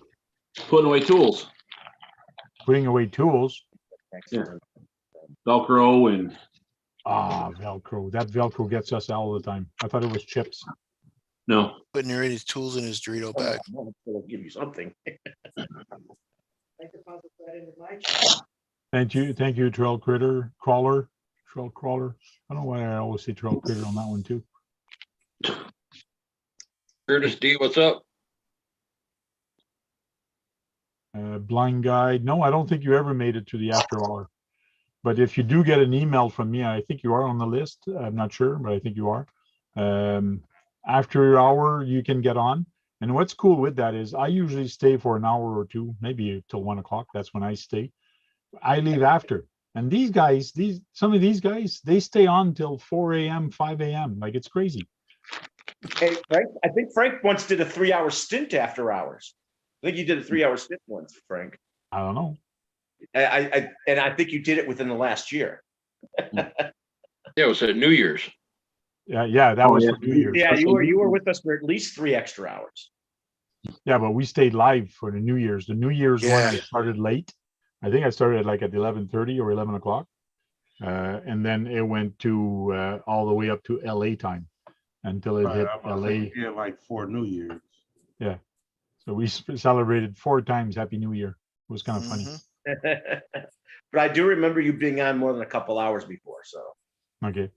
putting away tools, putting away tools. Velcro, and Velcro. That Velcro gets us all the time. I thought it was chips. no. Putting his tools in his Dorito bag. I'll give you something. Thank you, Trail Critter Crawler. Trail Crawler. I don't know why I always say Trail Critter on that one too. Curtis D, what's up? Blind Guide. No, I don't think you ever made it to the after hour. But if you do get an email from me, I think you are on the list. I'm not sure, but I think you are. After hour, you can get on. And what's cool with that is I usually stay for an hour or two, maybe till 1 o'clock. That's when I stay. I leave after. And these guys, some of these guys, they stay on till 4 a.m., 5 a.m. Like it's crazy. Hey, Frank, I think Frank once did a 3-hour stint after hours. I think you did a 3-hour stint once, Frank. I don't know. And I think you did it within the last year. Yeah, it was at New Year's. Yeah, that was for New Year's. Yeah, you were with us for at least 3 extra hours. Yeah, but we stayed live for the New Year's. The New Year's one, Yeah. I started late. I think I started like at 11:30 or 11 o'clock. And then it went to all the way up to LA time until it hit LA. Yeah, like for New Year's. Yeah. So we celebrated 4 times Happy New Year. It was kind of funny. Mhm. But I do remember you being on more than a couple hours before. So Okay.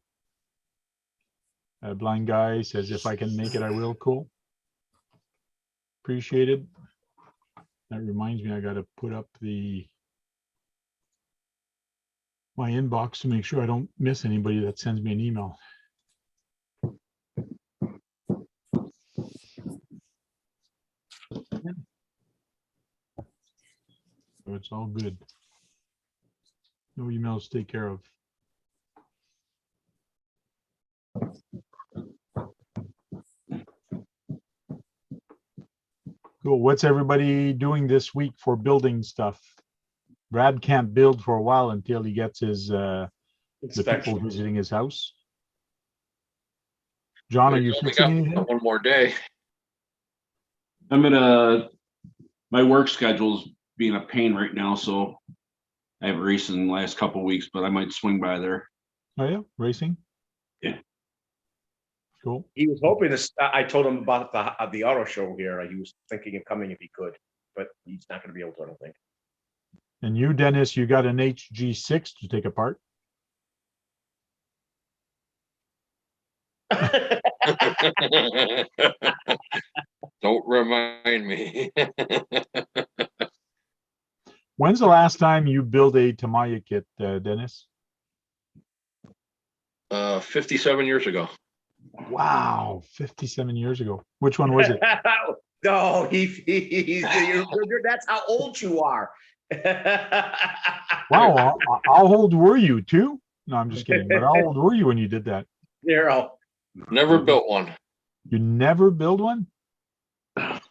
Blind Guy says, if I can make it, I will. Cool. Appreciate it. That reminds me, I got to put up my inbox to make sure I don't miss anybody that sends me an email. So it's all good. No emails to take care of. Cool. What's everybody doing this week for building stuff? Brad can't build for a while until he gets his the people inspection. visiting his house. John, are you We've only fixing got anything? one more day. My work schedule's being a pain right now, so I haven't raced in the last couple of weeks, but I might swing by there. Oh yeah, racing. Yeah. Cool. He was hoping to. I told him about the auto show here. He was thinking of coming if he could, but he's not going to be able to. I don't think. And you, Dennis, you got an HG6 to take apart. Don't remind me. When's the last time you built a Tamiya kit, Dennis? 57 years ago. Wow, 57 years ago. Which one was it? No, that's how old you are. Wow, how old were you? 2? No, I'm just kidding. But how old were you when you did that? 0. Never built one. You never build one? Nope.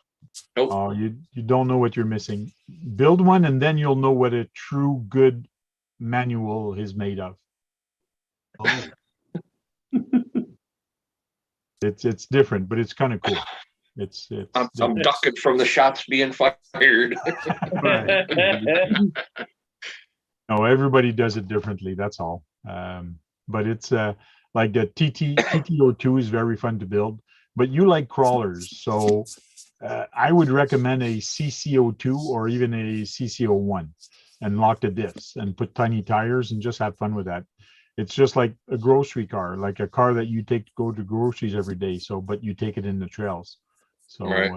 Oh, you don't know what you're missing. Build one, and then you'll know what a true good manual is made of. Oh, It's different, but it's kind of cool. It's I'm different. ducking from the shots being fired. right. No, everybody does it differently. That's all. But it's like the TT02 is very fun to build. But you like crawlers, so I would recommend a CC02 or even a CC01 and lock the diffs and put tiny tires and just have fun with that. It's just like a grocery car, like a car that you take to go to groceries every day. So, but you take it in the trails. So Right.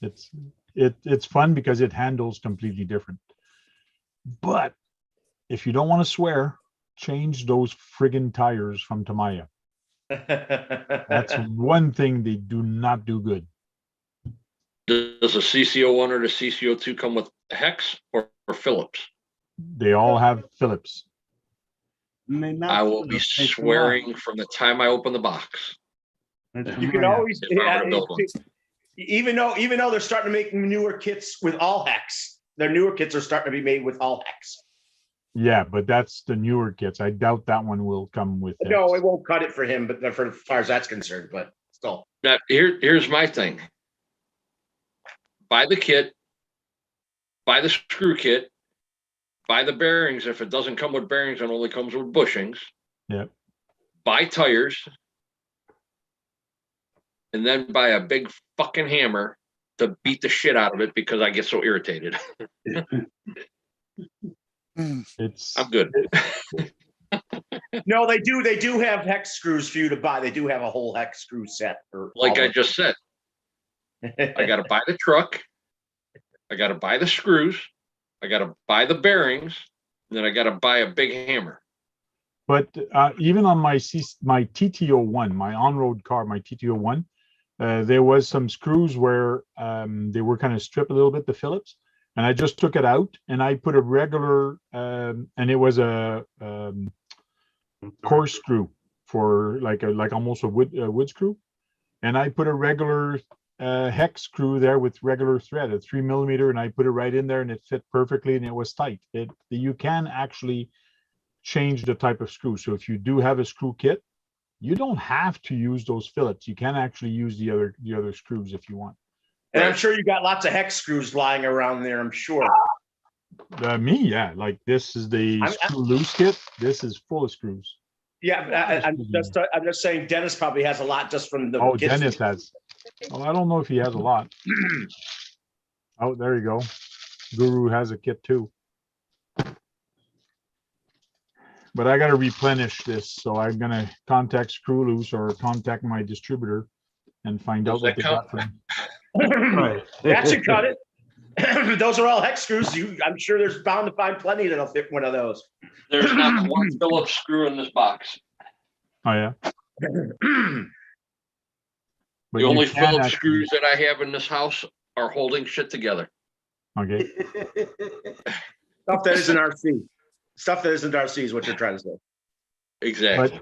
it's fun because it handles completely different. But if you don't want to swear, change those friggin' tires from Tamiya. That's one thing they do not do good. Does the CC01 or the CC02 come with Hex or Phillips? They all have Phillips. I will be swearing from the time I open the box. You can always. If I were to build one. Even though they're starting to make newer kits with all hex, their newer kits are starting to be made with all hex. Yeah, but that's the newer kits. I doubt that one will come with it. No, it won't cut it for him, but for as far as that's concerned, but still. Now, here's my thing. Buy the kit, buy the screw kit, buy the bearings. If it doesn't come with bearings and only comes with bushings. Yep. Buy tires. And then buy a big fucking hammer to beat the shit out of it because I get so irritated. I'm good. No, they do have hex screws for you to buy. They do have a whole hex screw set. Like I just said, I got to buy the truck. I got to buy the screws. I got to buy the bearings. And then I got to buy a big hammer. But even on my TT01, my on-road car, my TT01, there was some screws where they were kind of stripped a little bit, the Phillips, and I just took it out and I put a regular, and it was a coarse screw for like almost a wood screw, and I put a regular hex screw there with regular thread, a 3 millimeter, and I put it right in there and it fit perfectly and it was tight. You can actually change the type of screw. So if you do have a screw kit, you don't have to use those Phillips. You can actually use the other screws if you want. And I'm sure you got lots of hex screws lying around there, I'm sure. Yeah, like this is the screw loose kit. This is full of screws. Yeah, I'm just saying Dennis probably has a lot just from the Oh, kits. Dennis has. Well, I don't know if he has a lot. Oh, there you go. Guru has a kit too. But I got to replenish this, so I'm gonna contact Screw Loose or contact my distributor and find out what they got for me. Right. That should cut it. Those are all hex screws. I'm sure there's bound to find plenty that'll fit one of those. There's not one Phillips screw in this box. Oh yeah. But The only you can Phillips actually- screws that I have in this house are holding shit together. Okay. Stuff that isn't RC. Stuff that isn't RC is what you're trying to say. Exactly.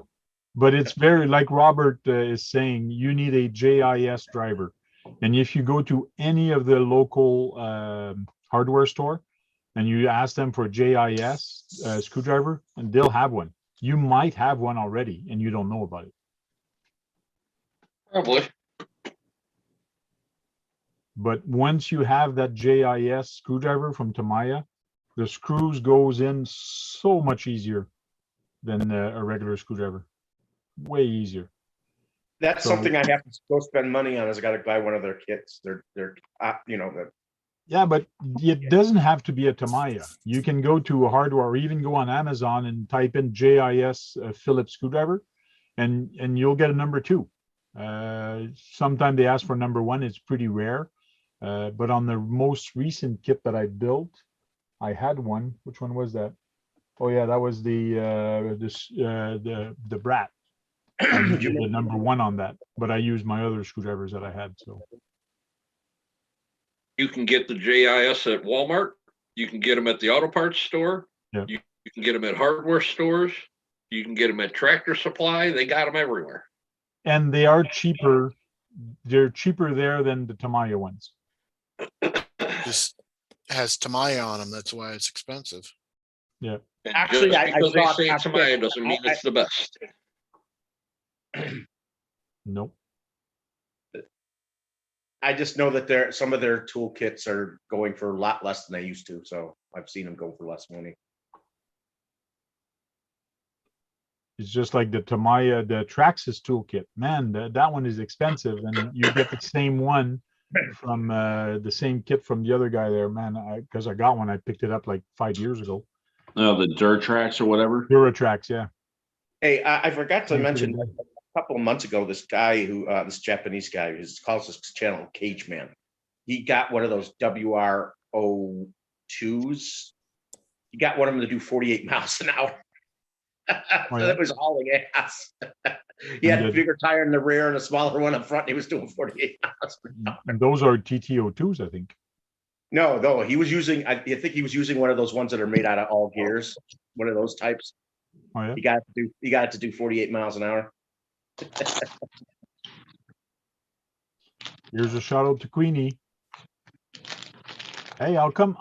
But it's very, like Robert is saying, you need a JIS driver. And if you go to any of the local hardware store and you ask them for a JIS screwdriver, and they'll have one. You might have one already and you don't know about it. Probably. But once you have that JIS screwdriver from Tamiya, the screws goes in so much easier than a regular screwdriver. Way easier. That's So- something I have to go spend money on. Is I got to buy one of their kits. They're Yeah, but it doesn't have to be a Tamiya. You can go to a hardware or even go on Amazon and type in JIS Phillips screwdriver, and you'll get a number 2. Sometimes they ask for number 1. It's pretty rare. But on the most recent kit that I built, I had one. Which one was that? Oh yeah, that was the Brat. I used the number 1 on that, but I used my other screwdrivers that I had. So You can get the JIS at Walmart. You can get them at the auto parts store. Yeah. You can get them at hardware stores. You can get them at Tractor Supply. They got them everywhere. and they are cheaper. They're cheaper there than the Tamiya ones. This has Tamiya on them. That's why it's expensive. And Actually, just I because they thought- say Tamiya doesn't mean it's the best. Nope. I just know that some of their toolkits are going for a lot less than they used to. So I've seen them go for less money. It's just like the Tamiya, the Traxxas toolkit. Man, that one is expensive, and you get the same one from the same kit from the other guy there. Man, because I got one, I picked it up like 5 years ago. The dirt tracks or whatever. Duratrax, yeah. Hey, I forgot to Thanks for mention the- a couple of months ago, this guy this Japanese guy who calls his channel Cage Man. He got one of those WR02s. He got one of them to do 48 miles an hour. So yeah? that was hauling ass. He had a Good. bigger tire in the rear and a smaller one up front. And he was doing 48 miles per hour. And those are TTO2s, I think. No, he was using. I think he was using one of those ones that are made out of all gears. One of those types. Oh yeah. He got it to do 48 miles an hour. Here's a shout out to Queenie. Hey, how come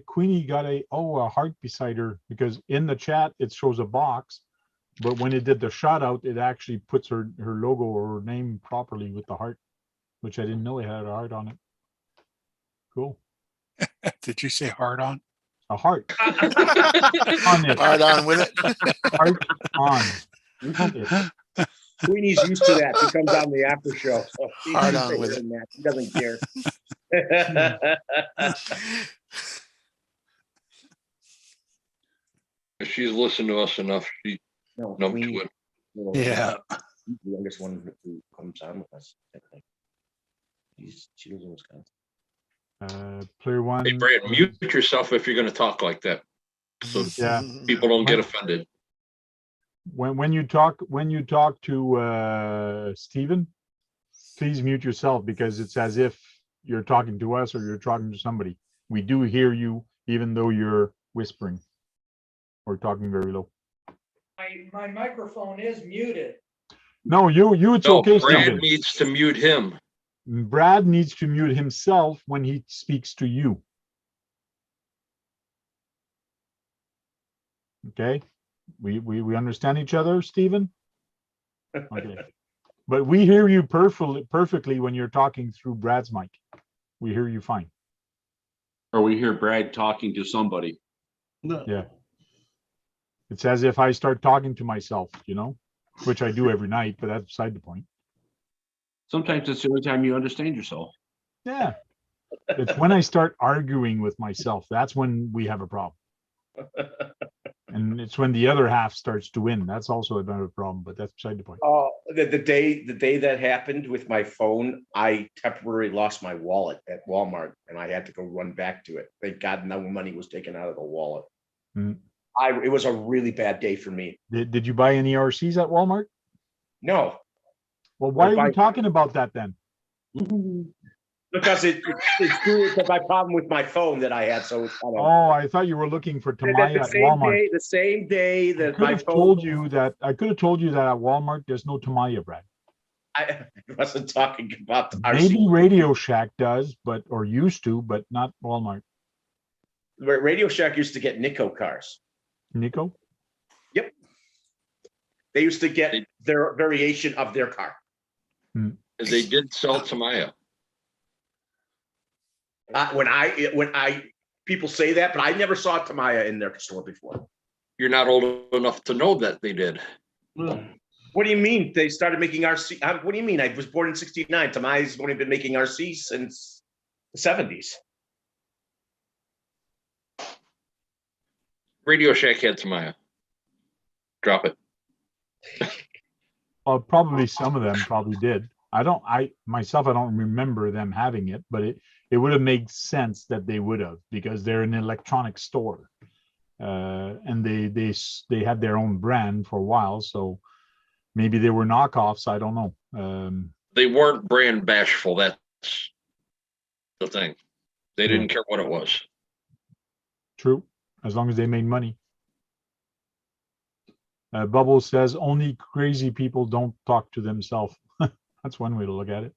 Queenie got a heart beside her? Because in the chat it shows a box, but when it did the shout out, it actually puts her logo or her name properly with the heart, which I didn't know it had a heart on it. Cool. Did you say hard on? A heart on it. Hard on with it. Heart on it. Queenie's used to that. She comes on the after show. So she's Hard used on to with hearing that. She doesn't care. If she's listened to us enough, she No, knows Queenie, to it. Yeah. she's the youngest one who comes on with us. I think. She lives in Wisconsin. Player one. Hey, Brad, mute yourself if you're going to talk like that, so Yeah. people don't get offended. When you talk to Stephen, please mute yourself because it's as if you're talking to us or you're talking to somebody. We do hear you even though you're whispering or talking very low. My microphone is muted. No, you it's No, okay, Brad Stephen. needs to mute him. Brad needs to mute himself when he speaks to you. Okay, we understand each other, Stephen. Okay, but we hear you perfectly when you're talking through Brad's mic. We hear you fine. Or we hear Brad talking to somebody. Yeah, it's as if I start talking to myself, you know, which I do every night, but that's beside the point. Sometimes it's the only time you understand yourself. Yeah, it's when I start arguing with myself, that's when we have a problem. And it's when the other half starts to win. That's also another problem, but that's beside the point. Oh, the day that happened with my phone, I temporarily lost my wallet at Walmart, and I had to go run back to it. Thank God no money was taken out of the wallet. Mm. It was a really bad day for me. Did you buy any RCs at Walmart? No, Well, why Or are we buy- talking about that then? because it's my problem with my phone that I had. So it's kind of Oh, I thought you were looking for TAMIYA at Walmart. the same day I that could my have phone. told you that at Walmart there's no TAMIYA, Brad. I wasn't talking about the Maybe RC. Radio Shack does, or used to, but not Walmart. Radio Shack used to get Nico cars. Nico? They used to get their variation of their car. They did sell TAMIYA. When people say that, but I never saw TAMIYA in their store before. You're not old enough to know that they did. What do you mean they started making RC? What do you mean? I was born in '69. TAMIYA's only been making RC since the '70s. Radio Shack had TAMIYA. Drop it. Well, probably some of them probably did. I don't remember them having it, but it would have made sense that they would have because they're an electronic store, and they had their own brand for a while. So maybe they were knockoffs. I don't know. They weren't brand bashful. That's the thing. They didn't care what it was. True, as long as they made money. Bubble says only crazy people don't talk to themselves. That's one way to look at it.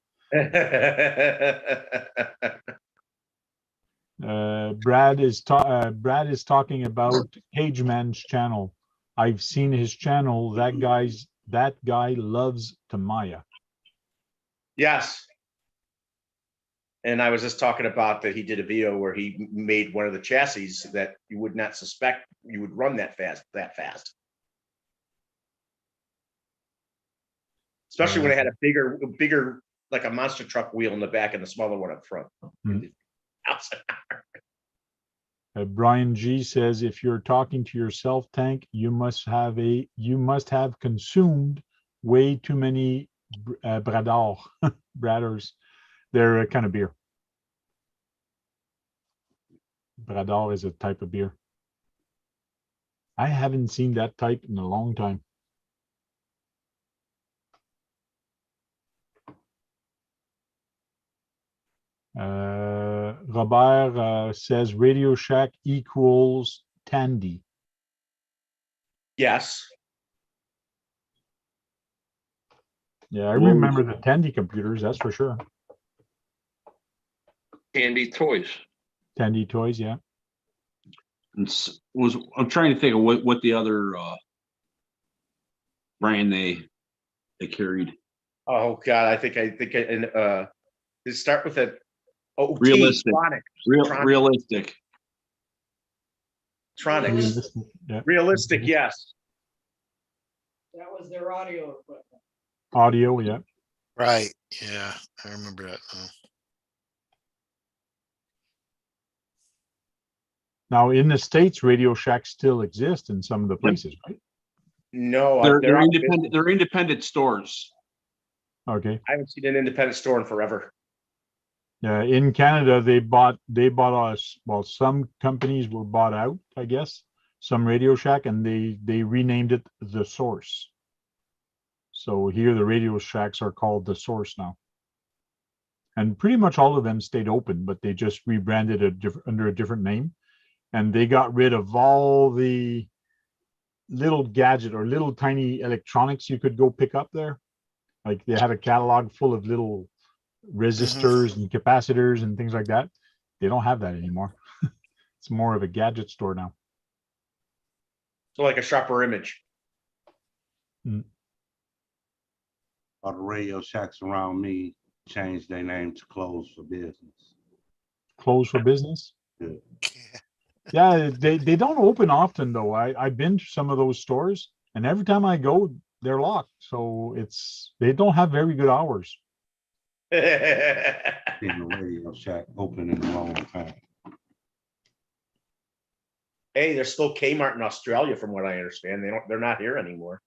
Brad is talking about Cageman's channel. I've seen his channel. That guy loves TAMIYA. Yes. And I was just talking about that he did a video where he made one of the chassis that you would not suspect you would run that fast. Especially when it had a bigger, like a monster truck wheel in the back and the smaller one up front. Brian G says, if you're talking to yourself, Tank, you must have consumed way too many Bradors. They're a kind of beer. Brador is a type of beer. I haven't seen that type in a long time. Robert says Radio Shack equals Tandy. Yes. Yeah, I remember the Tandy computers, that's for sure. Candy toys. Tandy Toys, yeah. And I'm trying to think of what the other brand they carried. Oh God, I think it start with a Realistic. Tronic. Realistic. Tronics. Realistic, yeah. Realistic, yes. That was their audio equipment. Audio, yeah. Right. Yeah, I remember that. Now in the States, Radio Shacks still exist in some of the places, right? No, They're out of independent. business. They're independent stores. Okay. I haven't seen an independent store in forever. Yeah, in Canada, they bought us. Well, some companies were bought out, I guess. Some Radio Shack, and they renamed it The Source. So here, the Radio Shacks are called The Source now. And pretty much all of them stayed open, but they just rebranded it under a different name. And they got rid of all the little gadget or little tiny electronics you could go pick up there. Like they had a catalog full of little resistors and capacitors and things like that. They don't have that anymore. It's more of a gadget store now. So like a sharper image. All the Radio Shacks around me changed their name to Close for Business. Close for business? Yeah. Yeah, they don't open often though. I've been to some of those stores, and every time I go, they're locked. So they don't have very good hours. Seen the Radio Shack open in a long time. Hey, there's still Kmart in Australia, from what I understand. They're not here anymore.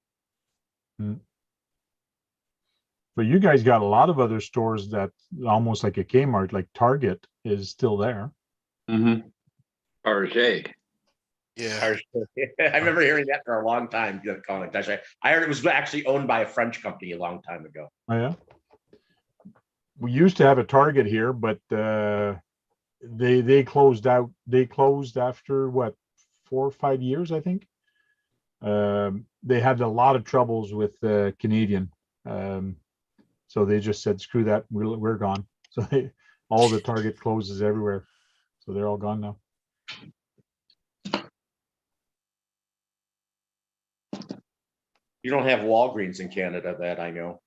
But you guys got a lot of other stores that almost like a Kmart, like Target is still there. Mm-hmm. RJ. Yeah. I remember hearing that for a long time. I heard it was actually owned by a French company a long time ago. Oh yeah. We used to have a Target here, but they closed out. They closed after what, 4 or 5 years, I think. They had a lot of troubles with Canadian. So they just said, screw that, we're gone. So all the Target closes everywhere. So they're all gone now. You don't have Walgreens in Canada, that I know.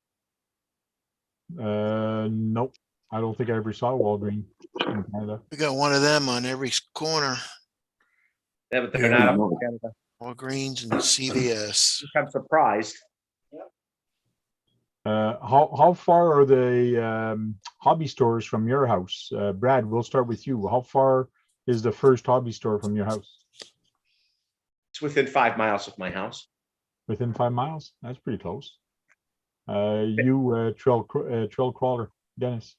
Nope. I don't think I ever saw Walgreens in Canada. We got one of them on every corner. Yeah, but they're not up in Canada. Walgreens and CVS. I'm surprised. How far are the hobby stores from your house? Brad, we'll start with you. How far is the first hobby store from your house? It's within 5 miles of my house. Within 5 miles? That's pretty close. You trail crawler, Dennis.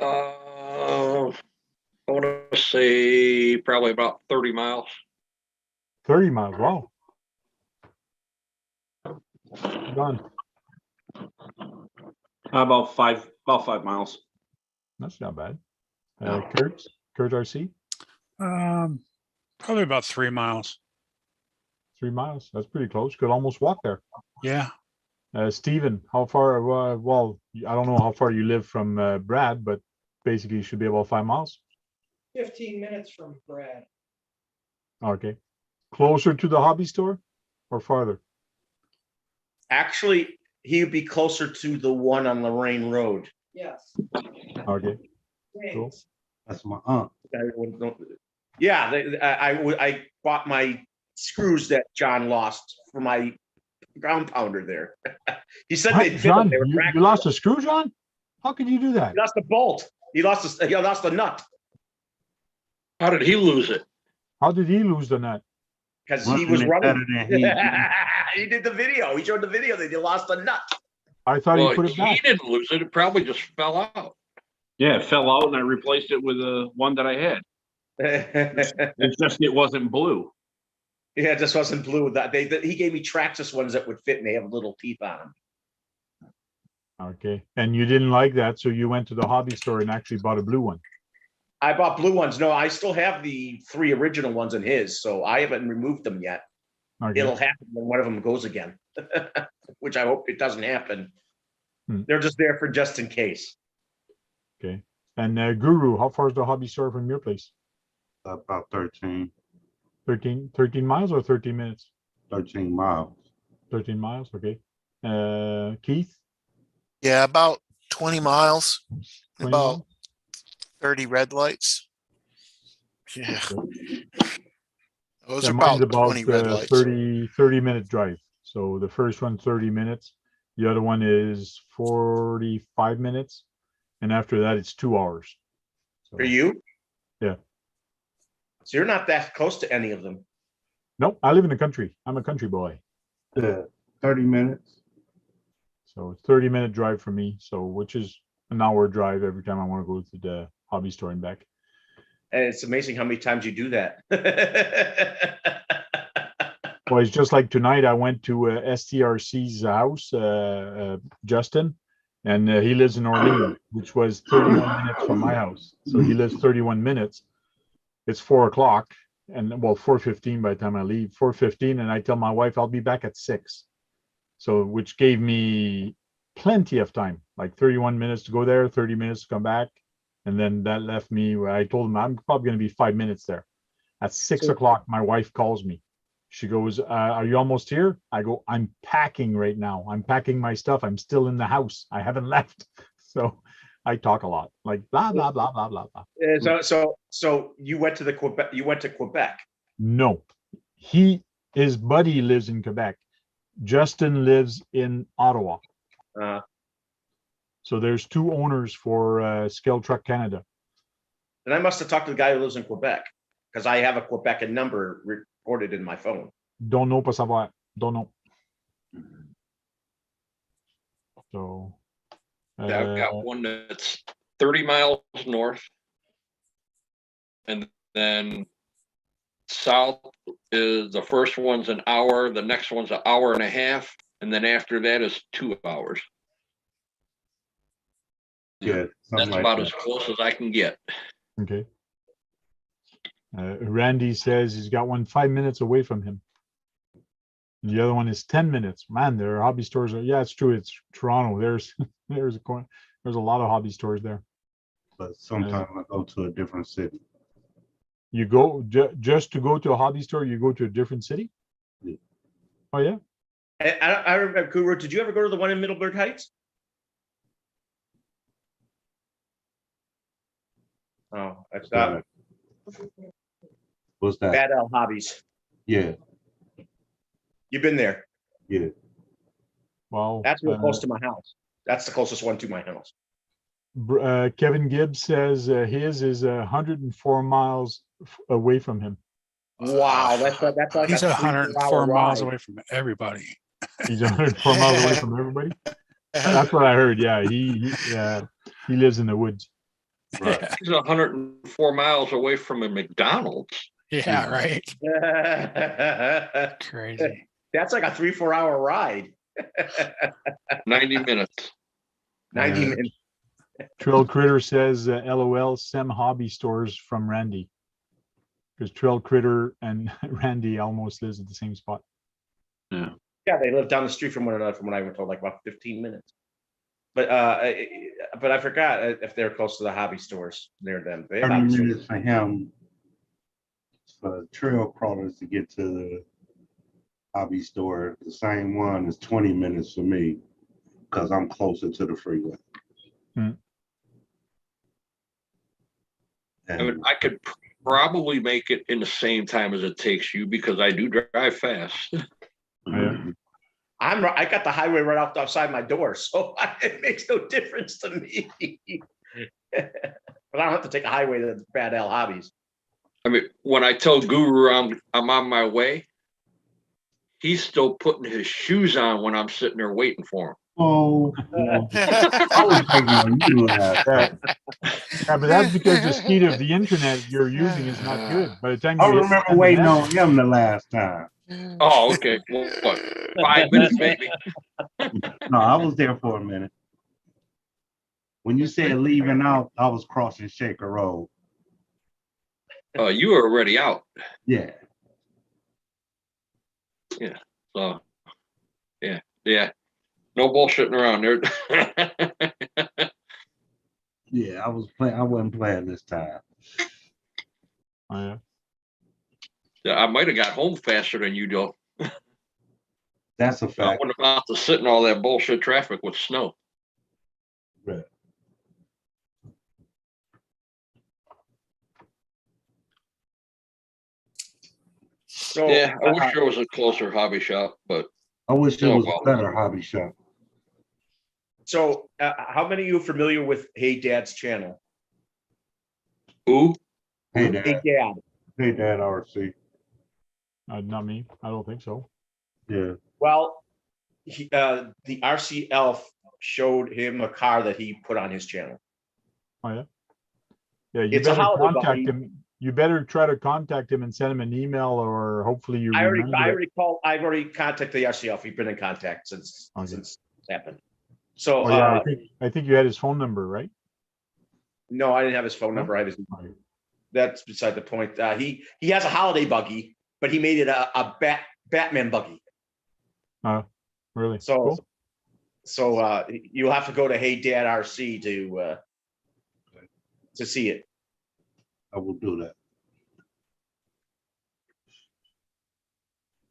I want to say probably about 30 miles. 30 miles. Wow. Done. About 5 miles. That's not bad. Kurt RC? Probably about 3 miles. 3 miles. That's pretty close. Could almost walk there. Yeah. Stephen, how far? Well, I don't know how far you live from Brad, but basically you should be about 5 miles. 15 minutes from Brad. Okay. Closer to the hobby store or farther? Actually, he would be closer to the one on Lorraine Road. Yes. Okay. Cool. That's my aunt. Yeah, I bought my screws that John lost for my ground pounder there. He said they John, they were you lost a screw, John? How could you do that? He lost the bolt. He lost the nut. How did he lose it? How did he lose the nut? Because he was Running it running. better than he did. He did the video. He showed the video that he lost the nut. I thought Well, he put it he back. didn't lose it. It probably just fell out. Yeah, it fell out and I replaced it with the one that I had. It's just it wasn't blue. Yeah, it just wasn't blue. He gave me Traxxas ones that would fit and they have little teeth on them. Okay. And you didn't like that, so you went to the hobby store and actually bought a blue one. I bought blue ones. No, I still have the 3 original ones in his, so I haven't removed them yet. Okay. It'll happen when one of them goes again, which I hope it doesn't happen. They're just there for just in case. Okay. And Guru, how far is the hobby store from your place? About 13 13 miles or 13 minutes? miles. 13 miles, okay. Keith, Yeah, about 20 miles, 20 about miles? 30 red lights. Yeah, those Yeah, are mine's about about 20 red lights. 30-minute drive. So the first one 30 minutes, the other one is 45 minutes, and after that it's 2 hours. So, For you? Yeah. So you're not that close to any of them. no, I live in the country. I'm a country boy. Yeah, 30 minutes. So it's 30-minute drive for me. So which is an hour drive every time I want to go to the hobby store and back. And it's amazing how many times you do that. Well, it's just like tonight. I went to STRC's house, Justin, and he lives in Orleans, which was 31 minutes from my house. So he lives 31 minutes. It's 4 o'clock, and well, 4:15 by the time I leave. 4:15, and I tell my wife I'll be back at 6. So which gave me plenty of time, like 31 minutes to go there, 30 minutes to come back, and then that left me. I told him I'm probably going to be 5 minutes there. At 6 o'clock, my wife calls me. She goes, are you almost here? I go, I'm packing right now. I'm packing my stuff. I'm still in the house. I haven't left. So I talk a lot, like blah, blah, blah, blah, blah, blah. So you went to the Quebec, you went to Quebec. No, his buddy lives in Quebec. Justin lives in Ottawa. So there's 2 owners for Scale Truck Canada. And I must have talked to the guy who lives in Quebec because I have a Quebecan number recorded in my phone. Don't know, pas savoir. Don't know. So. Yeah, I've got one that's 30 miles north. And then south is the first one's an hour, the next one's an hour and a half, and then after that is 2 hours. Yeah, That's like about that. as close as I can get. Okay. Randy says he's got one 5 minutes away from him. And the other one is 10 minutes. Man, there are hobby stores. Yeah, it's true. It's Toronto. There's a lot of hobby stores there. But sometimes I go to a different city. You go just to go to a hobby store. You go to a different city. Yeah. Oh yeah. I remember, Guru, did you ever go to the one in Middleburg Heights? Oh, that's not What's that? Bad L Hobbies. Yeah, You've been there. yeah. Wow. That's real close to my house. That's the closest one to my house. Kevin Gibbs says his is 104 miles away from him. Wow, that's like He's a 104 miles ride. away from everybody. He's 104 miles away from everybody. That's what I heard. Yeah, he lives in the woods. Right. He's 104 miles away from a McDonald's. Yeah, right. Crazy. That's like a 3-4 hour ride. 90 minutes. 90 minutes. Trail Critter says, LOL, Sem Hobby Stores from Randy. Because Trail Critter and Randy almost lives at the same spot. Yeah, they live down the street from one another, from what I was told, like about 15 minutes. But I forgot if they're close to the hobby stores near them. They have 30 hobby stores. minutes for him, for trail crawlers to get to the hobby store. The same one is 20 minutes for me because I'm closer to the freeway. I mean, I could probably make it in the same time as it takes you because I do drive fast. I got the highway right outside my door, so it makes no difference to me. But I don't have to take a highway to Bad L Hobbies. I mean, when I tell Guru I'm on my way, he's still putting his shoes on when I'm sitting there waiting for him. Oh, I was taking on you last time. Yeah, but that's because the speed of the internet you're using is not good. By the time I you hit remember the waiting internet- on him the last time. Oh, okay. Well, what, 5 minutes maybe? No, I was there for a minute. When you said leaving out, I was crossing Shaker Road. Oh, you were already out. Yeah. So, yeah. No bullshitting around there. Yeah, I was playing. I wasn't playing this time. Oh, yeah. Yeah, I might have got home faster than you do. That's a I fact. wouldn't have to sit in all that bullshit traffic with snow. Right. So, Yeah, I wish there was a closer hobby shop, but I wish it Oh, was well. a better hobby shop. so how many of you are familiar with Hey Dad's channel? who? Hey, Hey Dad. Dad. Hey, Dad. RC. Not me. I don't think so. Yeah. Well, the RC Elf showed him a car that he put on his channel. Oh, yeah. Yeah, you It's a better holiday contact buggy. him. You better try to contact him and send him an email, or hopefully you I remember that. already called. I've already contacted the RC Elf. We've been in contact since Okay. since it happened. So Oh, yeah, I think you had his phone number, right? no, I didn't have his phone number. I have his. Okay. That's beside the point. He has a holiday buggy, but he made it a Batman buggy. Really? So Cool. so you'll have to go to Hey Dad RC to see it. I will do that.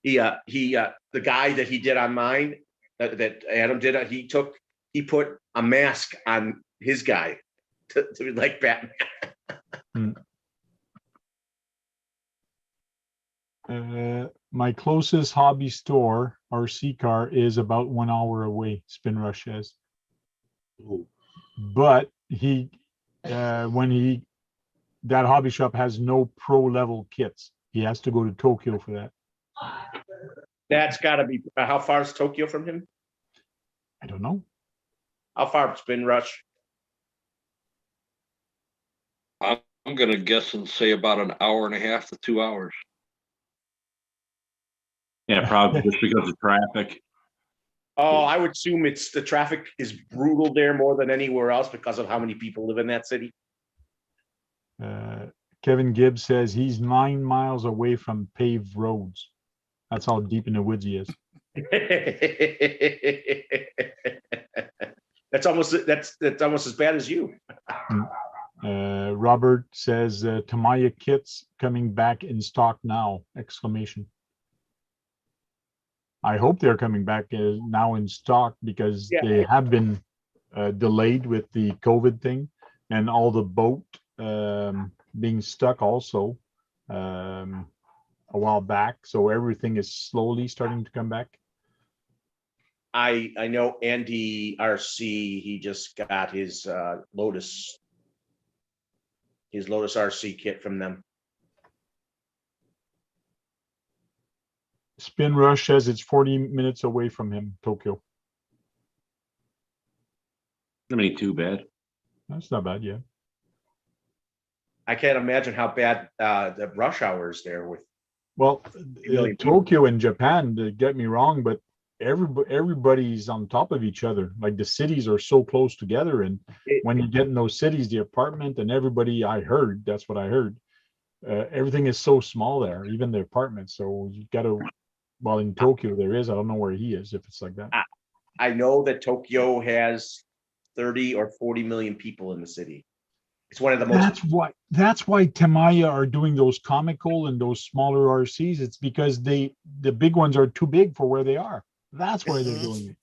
The guy that he did on mine, that Adam did, he put a mask on his guy to be like Batman. My closest hobby store, RC car, is about 1 hour away, Spin Rush says. Ooh. But that hobby shop has no pro level kits. He has to go to Tokyo for that. That's got to be how far is Tokyo from him? I don't know. How far Spin Rush? I'm gonna guess and say about an hour and a half to 2 hours. Yeah, probably just because of traffic. Oh, I would assume it's the traffic is brutal there more than anywhere else because of how many people live in that city. Kevin Gibbs says he's 9 miles away from paved roads. That's how deep in the woods he is. That's almost as bad as you. Robert says Tamiya kits coming back in stock now! Exclamation. I hope they're coming back now in stock, because they have been delayed with the COVID thing and all the boat being stuck also a while back. So everything is slowly starting to come back. I know Andy RC, he just got his Lotus RC kit from them. Spin Rush says it's 40 minutes away from him, Tokyo. That ain't too bad. That's not bad, yeah. I can't imagine how bad the rush hour is there with. Well, Really? Tokyo and Japan, get me wrong, but everybody's on top of each other. Like the cities are so close together, and when you get in those cities, the apartment and everybody, that's what I heard. Everything is so small there, even the apartments. So you got to. Well, in Tokyo there is. I don't know where he is, if it's like that. I know that Tokyo has 30 or 40 million people in the city. It's one of the most. That's why Tamiya are doing those comical and those smaller RCs. It's because the big ones are too big for where they are. That's why they're doing it.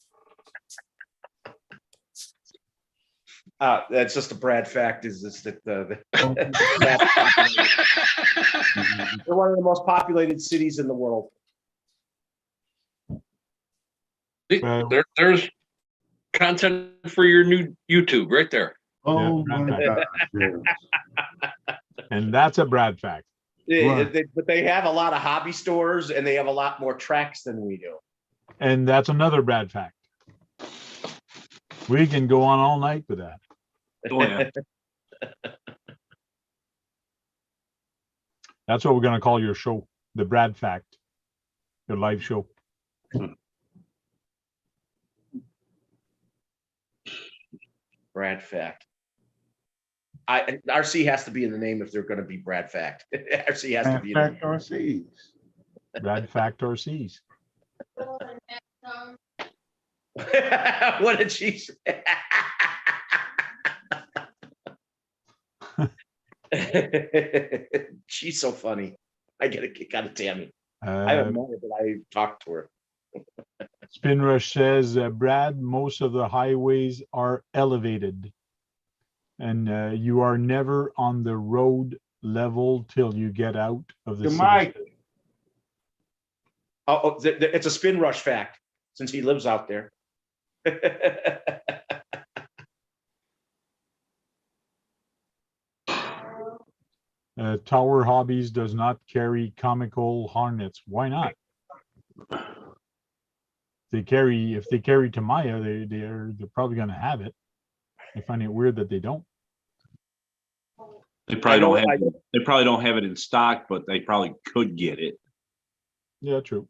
That's just a Brad fact. Is this that they're one of the most populated cities in the world. There's content for your new YouTube right there. Oh Yeah, my God. Yes. And that's a Brad fact. But they have a lot of hobby stores and they have a lot more tracks than we do. And that's another Brad fact. We can go on all night with that. Oh yeah. That's what we're going to call your show, the Brad Fact, your live show. Brad Fact. RC has to be in the name if they're going to be Brad Fact. RC has to be in the name. RCs. Brad Fact RCs. What did she say? She's so funny. I get a kick out of Tammy. I haven't met her, but I talked to her. Spin Rush says, Brad, most of the highways are elevated. And you are never on the road level till you get out of the The city. mic. It's a Spin Rush fact, since he lives out there. Tower Hobbies does not carry comical harnets. Why not? If they carry Tamiya, they're probably going to have it. I find it weird that they don't. They probably don't have it in stock, but they probably could get it. Yeah, true.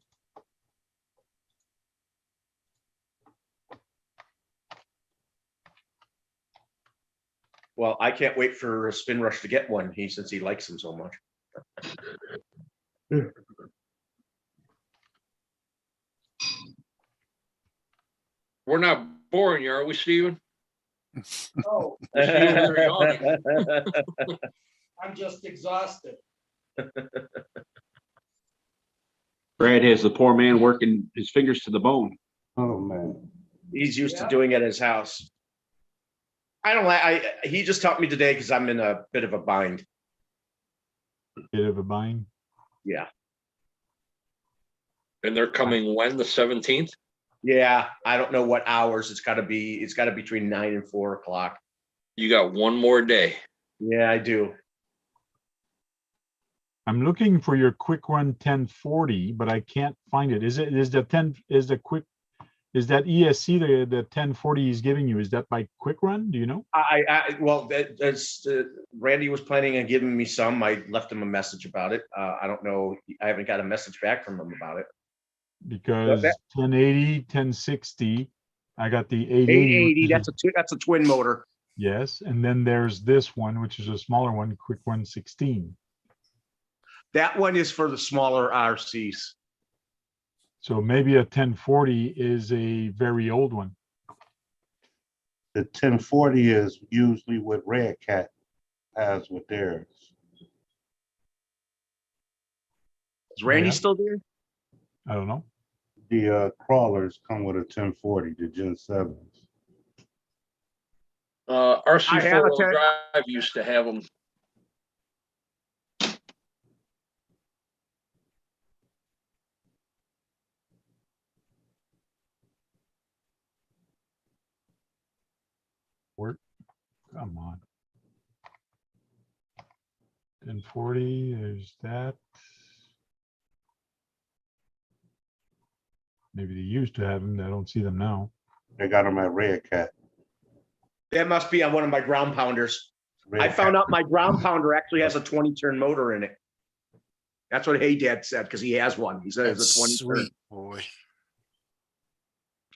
Well, I can't wait for Spin Rush to get one. Since he likes them so much. We're not boring you, are we, Steven? Oh, Steven's yawning. I'm just exhausted. Brad has the poor man working his fingers to the bone. Oh, man. He's used to doing it at his house. I don't like. He just taught me today because I'm in a bit of a bind. Bit of a bind. Yeah. And they're coming when? The 17th? Yeah. I don't know what hours. It's got to be between 9 and 4 o'clock. You got one more day. Yeah, I do. I'm looking for your quick run 1040, but I can't find it. Is that ESC the 1040 he's giving you? Is that by quick run? Do you know? Randy was planning on giving me some. I left him a message about it. I don't know. I haven't got a message back from him about it. Because 1080, 1060, I got the 880. That's a twin motor. Yes, and then there's this one, which is a smaller one, quick run 16. That one is for the smaller RCs. So maybe a 1040 is a very old one. The 1040 is usually what Red Cat has with theirs. Is Randy Yeah. still there? I don't know. The crawlers come with a 1040, the Gen 7s. RC I have a 4-wheel drive used to have them. Work. Come on. 1040, there's that. Maybe they used to have them. I don't see them now. They got them at Red Cat. That must be on one of my ground pounders. Red I found Cat. out my ground pounder actually has a 20-turn motor in it. That's what Hey Dad said, because he has one. He said it's a 20-turn. Sweet boy.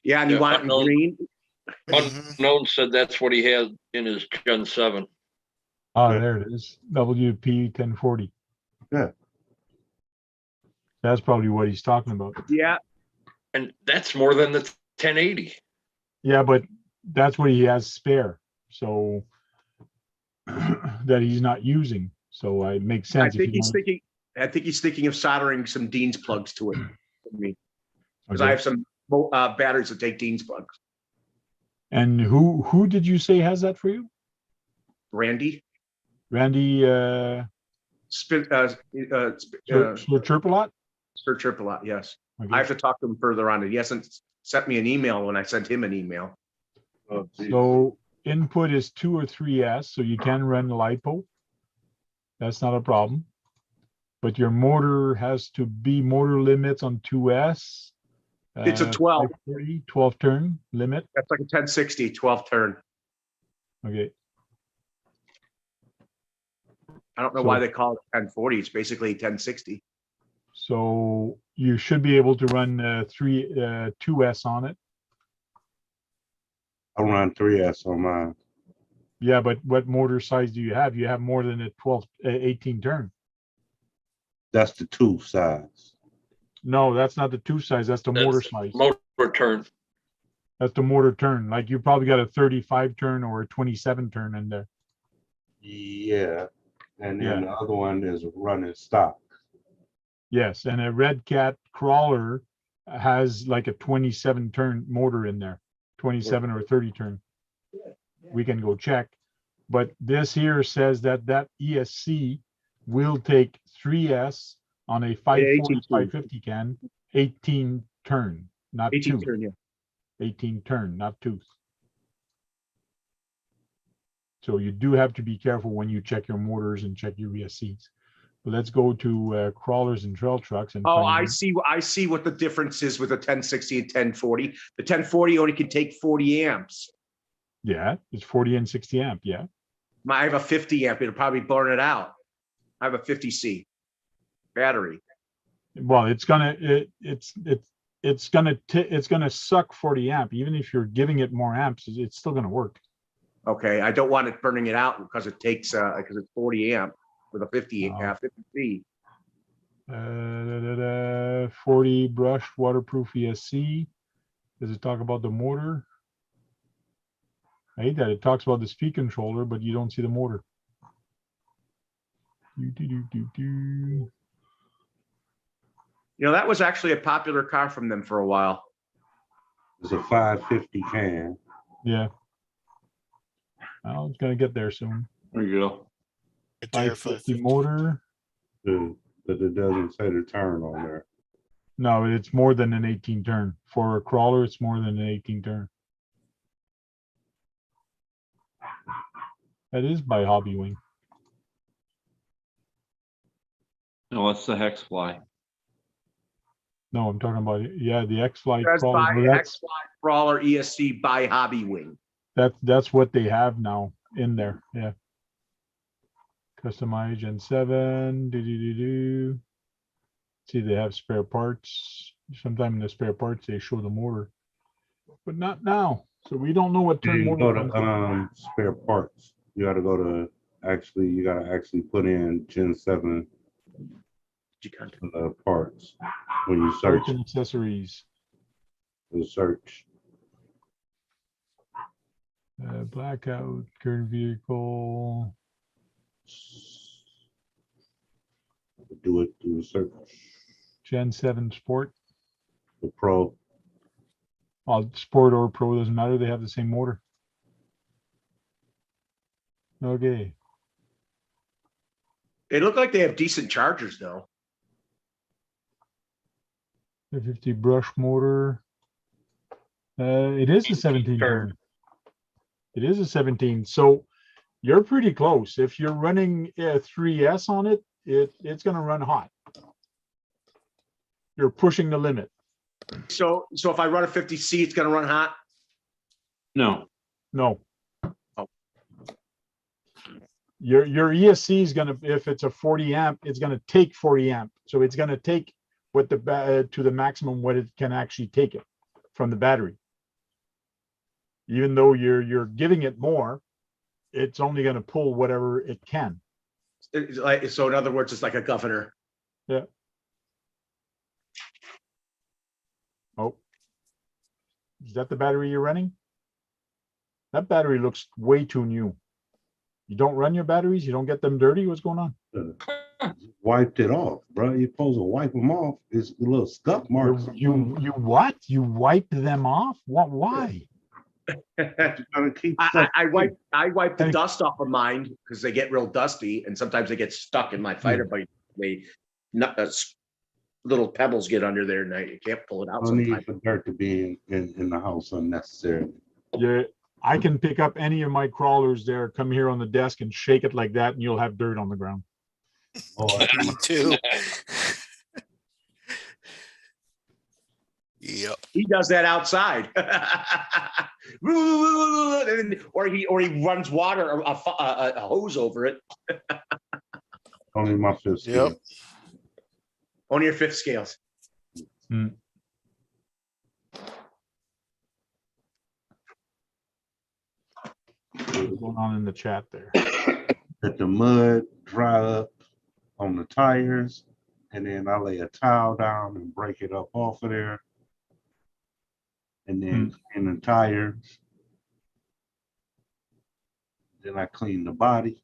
Yeah, and you Yeah, want it in unknown. green? Unknown said that's what he had in his Gen 7. Oh, Yeah. there it is. WP 1040. Yeah. That's probably what he's talking about. Yeah. And that's more than the 1080. Yeah, but that's what he has spare. So that he's not using. So it makes sense. I think he's thinking of soldering some Dean's plugs to it. Because Okay. I have some batteries that take Dean's plugs. And who did you say has that for you? Randy? Randy Sir Chirpalot? Sir Chirpalot, yes. Okay. I have to talk to him further on it. He hasn't sent me an email when I sent him an email. Oh, geez. So input is 2 or 3S, so you can run LiPo. That's not a problem. But your motor has to be motor limits on 2S. It's a 12. 12 turn limit. That's like a 1060, 12 turn. Okay. I don't know why they call it 1040. It's basically 1060. So you should be able to run 2S on it. I run 3S on mine. Yeah, but what motor size do you have? You have more than a 18 turn. That's the 2 size. No, that's not the 2 size. That's the motor size. Motor turn. That's the motor turn. Like you probably got a 35 turn or a 27 turn in there. Yeah, and then Yeah. the other one is running stock. Yes, and a Red Cat crawler has like a 27 turn motor in there, 27 or 30 turn. We can go check. But this here says that that ESC will take 3S on a 540, 550 can, 18 turn, not 18 two. turn, yeah. 18 turn, not tooth. So you do have to be careful when you check your motors and check your ESCs. But let's go to crawlers and trail trucks and Oh, find I out. see. I see what the difference is with the 1060 and 1040. The 1040 only can take 40 amps. Yeah, it's 40 and 60 amp. Yeah. I have a 50 amp. It'll probably burn it out. I have a 50C battery. Well, it's gonna suck 40 amp. Even if you're giving it more amps, it's still gonna work. Okay, I don't want it burning it out because it takes because it's 40 amp with a 50 Oh. 50C. 40 brush waterproof ESC. Does it talk about the motor? I hate that it talks about the speed controller, but you don't see the motor. You know, that was actually a popular car from them for a while. It's a 550 can. Yeah. Well, it's gonna get there soon. There you go. Right there, 550 550. motor. But it doesn't say the turn on there. No, it's more than an 18 turn. For a crawler, it's more than an 18 turn. That is by Hobby Wing. No, that's the hex fly. No, I'm talking about, yeah, the X-Fly That's crawler. by Well, X-Fly Crawler ESC by Hobby Wing. that's what they have now in there. Yeah. Customize Gen 7. See, they have spare parts. Sometime in the spare parts, they show the motor, but not now. So we don't know what turn You motor go comes. to spare parts. You gotta go to you gotta actually put in Gen 7 parts when you search Parts and accessories. the search. Blackout, current vehicle. Do it through the search. Gen 7 Sport. The Pro. Sport or Pro, doesn't matter. They have the same motor. Okay. They look like they have decent chargers though. 50 brush motor. It is a 17 turn. It is a 17. So you're pretty close. If you're running a 3S on it, it's going to run hot. You're pushing the limit. So if I run a 50C, it's going to run hot. No. No. Oh. Your ESC is going to, if it's a 40 amp, it's going to take 40 amp. So it's going to take what the to the maximum what it can actually take it from the battery. Even though you're giving it more, it's only going to pull whatever it can. It's like, so in other words, it's like a governor. Yeah. Oh, is that the battery you're running? That battery looks way too new. You don't run your batteries? You don't get them dirty? What's going on? Wiped it off, bro. You're supposed to wipe them off. It's a little scuff marks. You what? You wiped them off? What? Why? I wipe the dust off of mine because they get real dusty and sometimes they get stuck in my fighter bike. Little pebbles get under there and you can't pull it out. No need for dirt to be in the house unnecessarily. Yeah, I can pick up any of my crawlers there, come here on the desk and shake it like that and you'll have dirt on the ground. Oh, Me too. Yep. He does that outside. or he runs water or a hose over it. Only my fifth scale. Yep. Only your fifth scales. Hmm. What's going on in the chat there? Let the mud dry up on the tires, and then I lay a towel down and break it up off of there. And then clean the tires. Then I clean the body.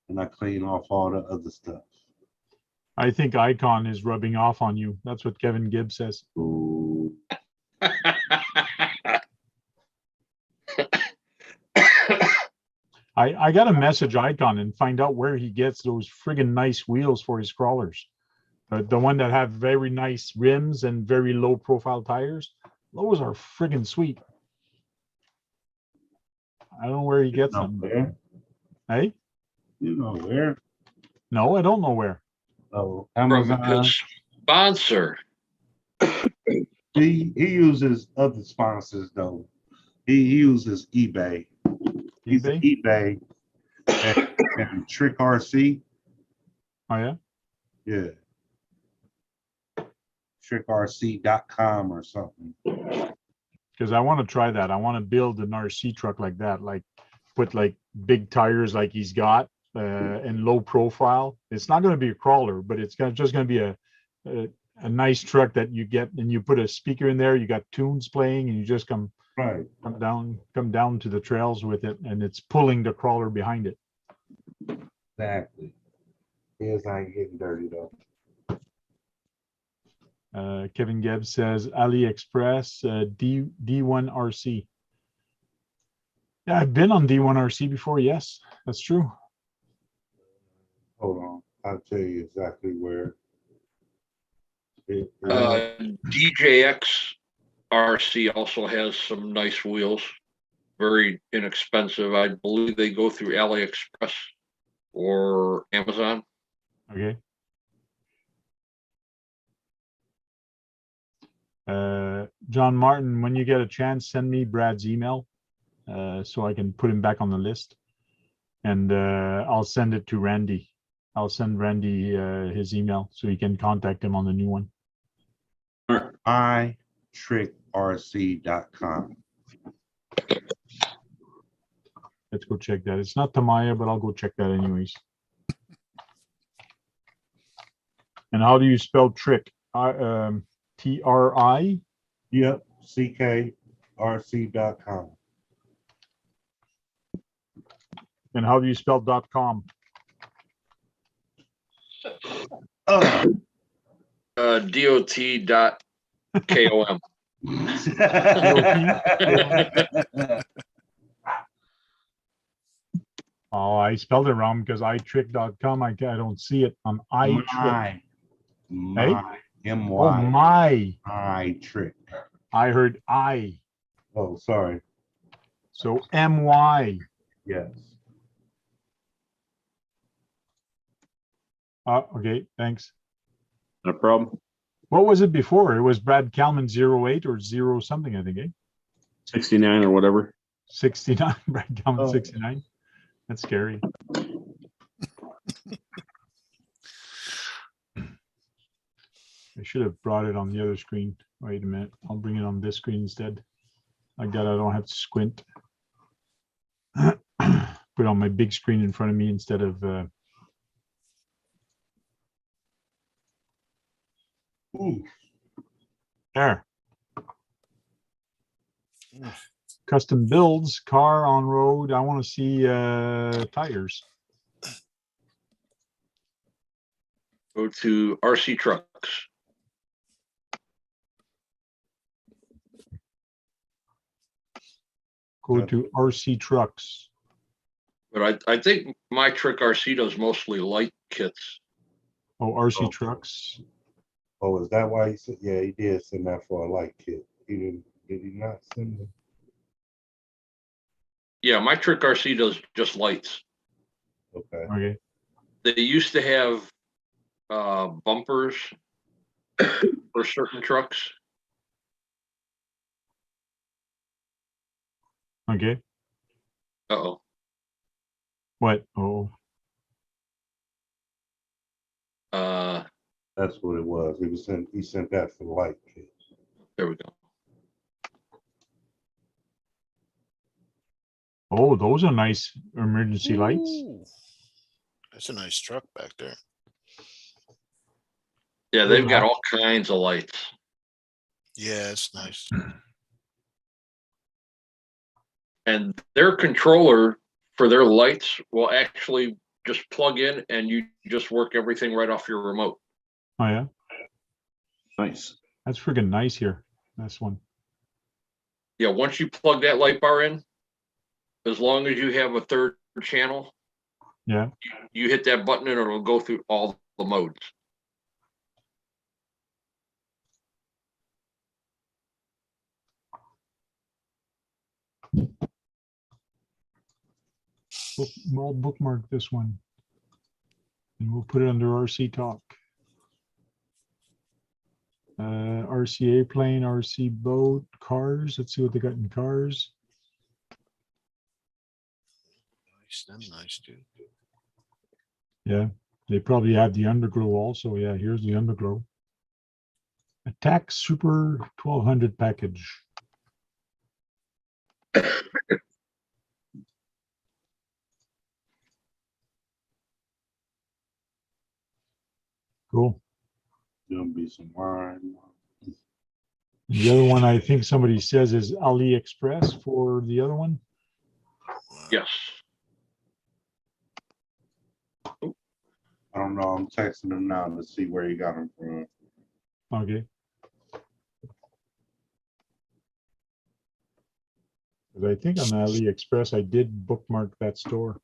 and I clean off all the other stuff. I think Icon is rubbing off on you. That's what Kevin Gibbs says. Ooh. I got to message Icon and find out where he gets those friggin' nice wheels for his crawlers. The one that have very nice rims and very low profile tires. Those are friggin' sweet. I don't know where he gets them. Where? Hey? You know where? No, I don't know where. Oh, From Amazon. his sponsor. He uses other sponsors though. He uses eBay. He's eBay? and Trick RC. Oh yeah? Yeah. TrickRC.com or something. Because I want to try that. I want to build an RC truck like that, like put like big tires like he's got and low profile. It's not going to be a crawler, but it's just going to be a nice truck that you get and you put a speaker in there. You got tunes playing and you just come down to the trails with it, and it's pulling the crawler behind it. Exactly. His ain't getting dirty though. Kevin Gibbs says AliExpress D1 RC. Yeah, I've been on D1 RC before. Yes, that's true. Hold on, I'll tell you exactly where. DJX RC also has some nice wheels, very inexpensive. I believe they go through AliExpress or Amazon. Okay. John Martin, when you get a chance, send me Brad's email so I can put him back on the list, and I'll send it to Randy. I'll send Randy his email so he can contact him on the new one. iTrickRC.com. Let's go check that. It's not Tamiya, but I'll go check that anyways. And how do you spell trick? TRI? Yep, CKRC.com. And how do you spell .com? DOT.com. Oh, I spelled it wrong because iTrick.com. I don't see it on iTrick. My. M-Y. Oh, my. iTrick. I heard I. Oh, sorry. So M-Y. Yes. Okay, thanks. No problem. What was it before? It was Brad Kalman 08 or 0 something, I think, eh? 69 or whatever. 69, Brad Kalman 69. That's scary. I should have brought it on the other screen. Wait a minute. I'll bring it on this screen instead. Like that, I don't have to squint. Put it on my big screen in front of me instead of... There. Custom builds, car on road. I want to see tires. Go to RC Trucks. Go to RC Trucks. But I think my Trick RC does mostly light kits. Oh, RC Trucks. Oh, is that why he said? Yeah, he did send that for a light kit. He didn't. Did he not send it? Yeah, my Trick RC does just lights. Okay. Okay. They used to have bumpers for certain trucks. Okay. Uh-oh. What? Oh. That's what it was. He sent that for the light kit. There we go. Oh, those are nice emergency lights. Ooh, that's a nice truck back there. Yeah, they've got all kinds of lights. Yeah, it's nice. And And their controller for their lights will actually just plug in and you just work everything right off your remote. Oh yeah, Nice. that's freaking nice here. This one. Yeah, once you plug that light bar in, as long as you have a third channel, Yeah. you hit that button and it'll go through all the modes. I'll bookmark this one. And we'll put it under RC Talk. RCA plane, RC boat, cars. Let's see what they got in cars. Nice, them nice too. Yeah, they probably have the underglow also. Yeah, here's the underglow. Attack Super 1200 package. Cool. Gonna be some wine. The other one I think somebody says is AliExpress for the other one. Yes. I don't know. I'm texting him now to see where he got them from. Okay. 'Cause I think on AliExpress I did bookmark that store.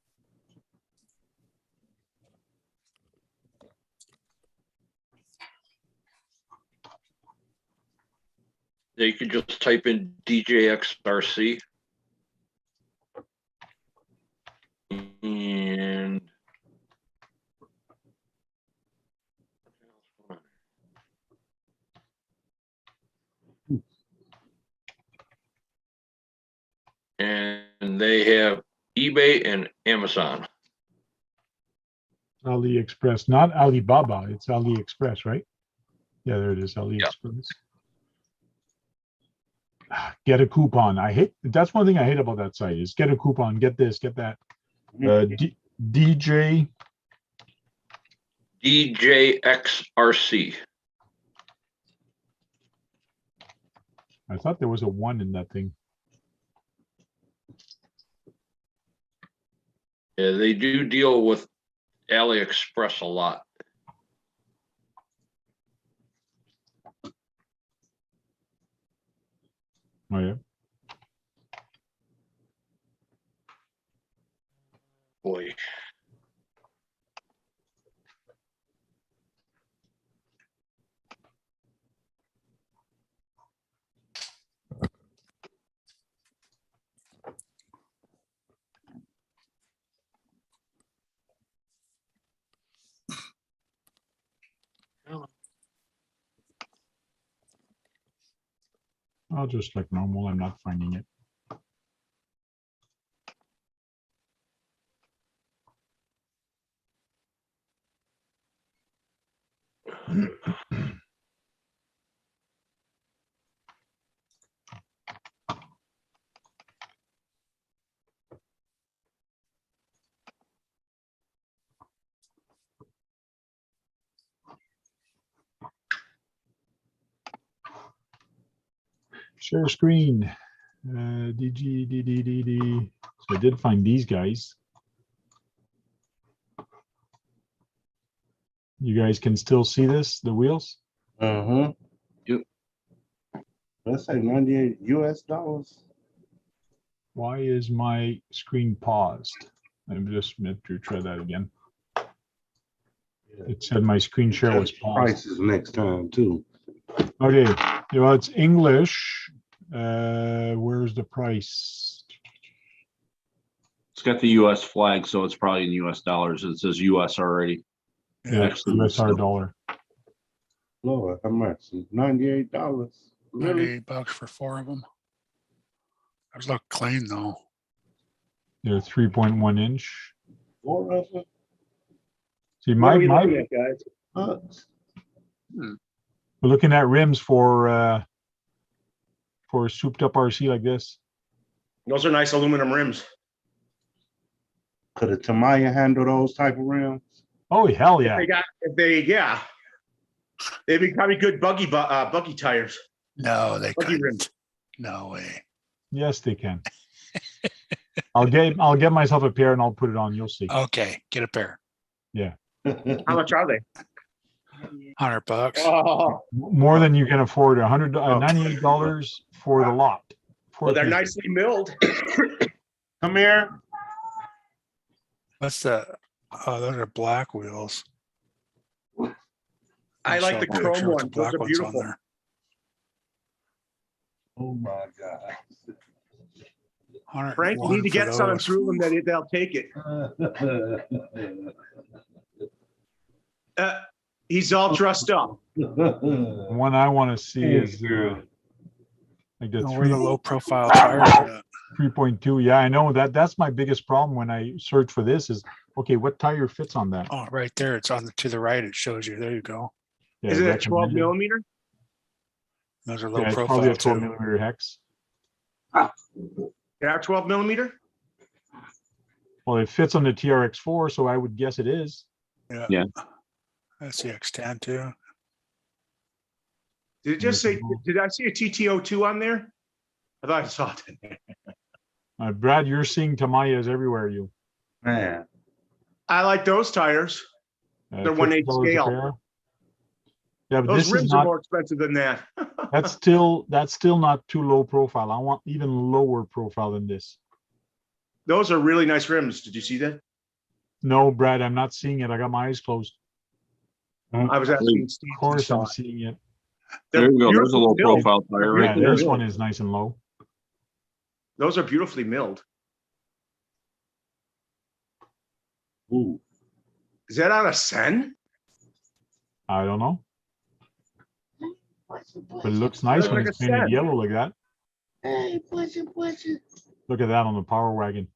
Yeah, you can just type in DJXRC. And they have eBay and Amazon. AliExpress, not Alibaba. It's AliExpress, right? Yeah, there it is. AliExpress. Get a coupon. I hate. That's one thing I hate about that site is get a coupon. Get this. Get that. DJ. DJXRC. I thought there was a 1 in that thing. Yeah, they do deal with AliExpress a lot. Oh yeah. Boy. I'll just like normal. I'm not finding it. Share screen. DD. So I did find these guys. You guys can still see this, the wheels? Uh-huh. Yep. Let's say 98 US dollars. Why is my screen paused? I'm just meant to try that again. It said my screen share was paused. Prices next time too. Okay, well, it's English. Where's the price? It's got the US flag, so it's probably in US dollars. It says US already. Yeah, Actually, USR dollar. Lord, how much? $98. Really? $98 for 4 of them. Those look clean though. They're 3.1 inch. 4 of them? See, What my are we looking we're at, guys? Bucks. looking at rims for souped up RC like this. Those are nice aluminum rims. Could a Tamiya handle those type of rims? Oh hell yeah! They'd be probably good buggy tires. No, they Buggy couldn't. rims. No way. Yes, they can. I'll get myself a pair and I'll put it on. You'll see. Okay, get a pair. How much are they? $100. Oh, More than you can afford. $98 for the lot. well, they're nicely milled. Come here. What's that? Oh, those are black wheels. I like Show the a picture chrome with the ones. Those are ones on beautiful. there. Oh my God. Frank, you 101 need to for get something those. through them that they'll take it. He's all dressed up. One I want to see is like the Oh, where the 3, low profile tires at? 3.2. Yeah, I know that's my biggest problem when I search for this is, okay, what tire fits on that? Oh, right there. It's on to the right. It shows you. There you go. Yeah, Is it a 12 recommended. millimeter? Those are low Yeah, it's probably a profile 12 too. millimeter hex. Yeah, 12 millimeter? Well, it fits on the TRX4, so I would guess it is. Yeah. Yeah. That's the X10 too. Did it just say, did I see a TTO2 on there? I thought I saw it in there. Brad, you're seeing Tamiyas everywhere. You. Man, I like those tires. They're 1/8 $50 a scale. pair. Yeah, but Those this is rims are not. more expensive than that. That's still not too low profile. I want even lower profile than this. Those are really nice rims. Did you see that? No, Brad, I'm not seeing it. I got my eyes closed. I was asking Steve. Of course, I'm seeing it. There you go. There's a low beautifully milled. profile tire right Yeah, Beautifully there. this one milled. is nice and low. Those are beautifully milled. ooh, Is that on a Sen? I don't know, but it looks nice Looks when like it's a painted Sen. yellow like that. Look at that on the power wagon.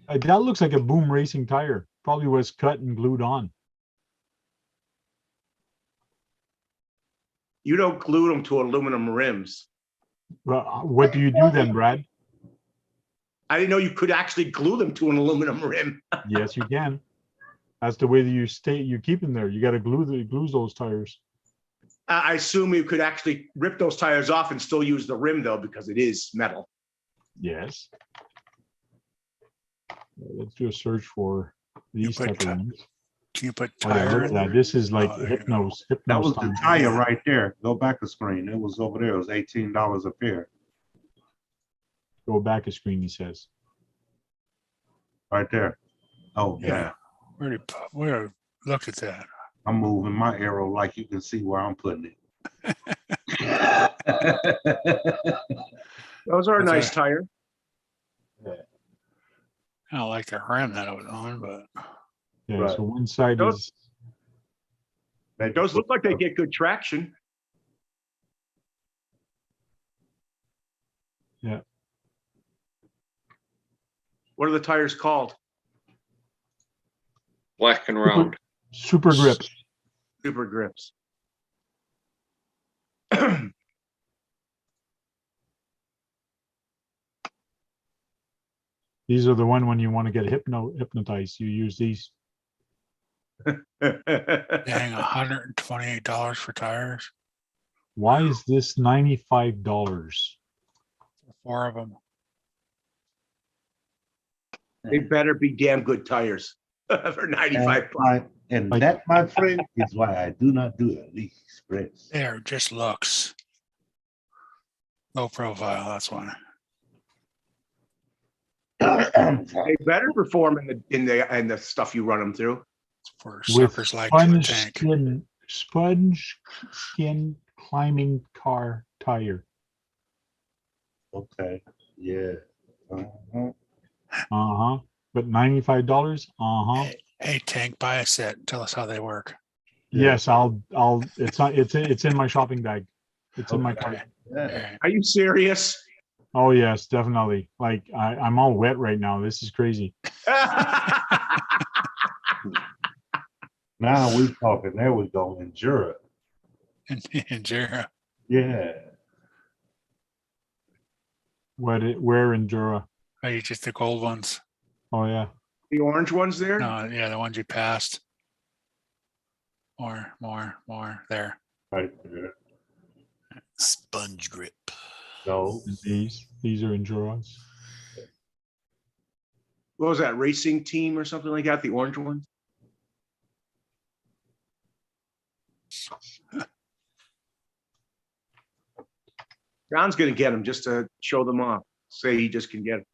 That looks like a Boom Racing tire. Probably was cut and glued on. You don't glue them to aluminum rims. Well, what do you do then, Brad? I didn't know you could actually glue them to an aluminum rim. Yes, you can. That's the way that you keep them there. You got to glue those tires. I assume you could actually rip those tires off and still use the rim though, because it is metal. Yes. Let's do a search for these put type of ones. Can you put Oh, yeah, tire look in at that. there? This is like Oh, there you Hypnos. that was the tire. tire right there. Go back a screen. It was over there. It was $18 a pair. Go back a screen, he says. Right there. Oh, Yeah. yeah. Where? Look at that. I'm moving my arrow like you can see where I'm putting it. Those are a That's nice right. tire. I don't like the rim that it was on, but Yeah, Right. so one side Those- is Those look like they get good traction. Yeah. What are the tires called? Black and round. super grip. Super grips. These are the one when you want to get hypnotized. You use these. dang, $128 for tires. Why is this $95? 4 of them. They better be damn good tires for 95 bucks. And that, my friend, is why I do not do a lease express. There, just looks low profile. That's why. They better perform in the stuff you run them through. For With suckers like to a tank. sponge skin climbing car tire. Okay, yeah. Uh-huh. Uh-huh. But $95? Uh-huh. Hey, tank, buy a set. And tell us how they work. Yes, it's in my shopping bag. It's in my cart. Yeah. Are you serious? Oh yes, definitely. Like I'm all wet right now. This is crazy. Now we talking. There we go. Endura. Endura. Yeah. Where Endura? Oh, you just the gold ones. Oh yeah. The orange ones there? No, yeah, the ones you passed. More. There. Right there. Sponge grip. No. These are Enduras. what was that, Racing Team or something like that, the orange one? John's gonna get them just to show them off. Say he just can get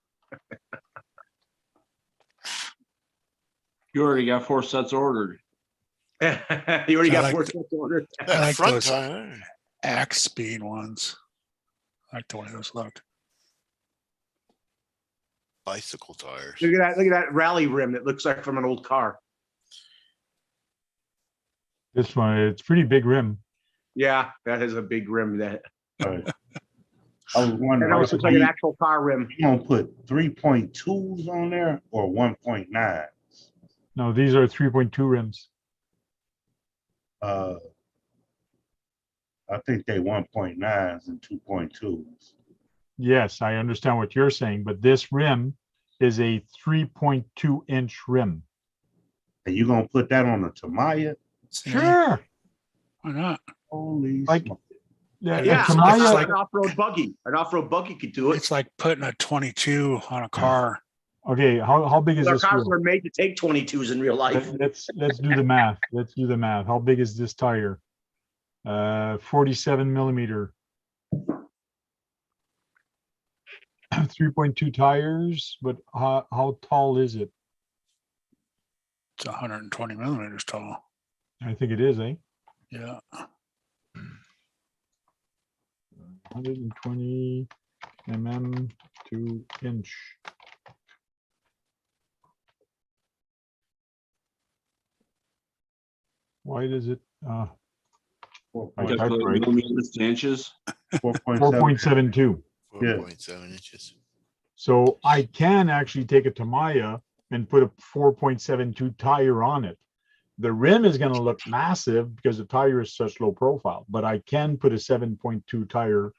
You already got 4 sets ordered. them. You already I got like 4 the- sets ordered. That like front those- tire. Axe speed ones. I like the way those looked. Bicycle tires. Look at that rally rim that looks like from an old car. This one, it's pretty big rim. Yeah, that is a big rim. That Right. I was that wondering, almost looks like an actual car rim. you gonna put 3.2s on there or 1.9? No, these are 3.2 rims. I think they 1.9s and 2.2s. Yes, I understand what you're saying, but this rim is a 3.2 inch rim. And you gonna put that on a Tamiya? See? Sure. Why not? Holy Like- smoke. Yeah, Yeah, it's Tamiya, like- an off-road buggy. An off-road buggy could do it. It's like putting a 22 on a car. okay, how big is Our this cars wheel? were made to take 22s in real life. Let's do the math. Let's do the math. How big is this tire? 47 millimeter. 3.2 tires, but how tall is it? It's 120 millimeters tall. I think it is, eh? Yeah. 120 mm to inch. Why does it, Right, Calculate that's right. millimeters to inches. 4.7. 4.72. Yeah. 4.7 inches. So I can actually take a Tamiya and put a 4.72 tire on it. The rim is going to look massive because the tire is such low profile, but I can put a 7.2 tire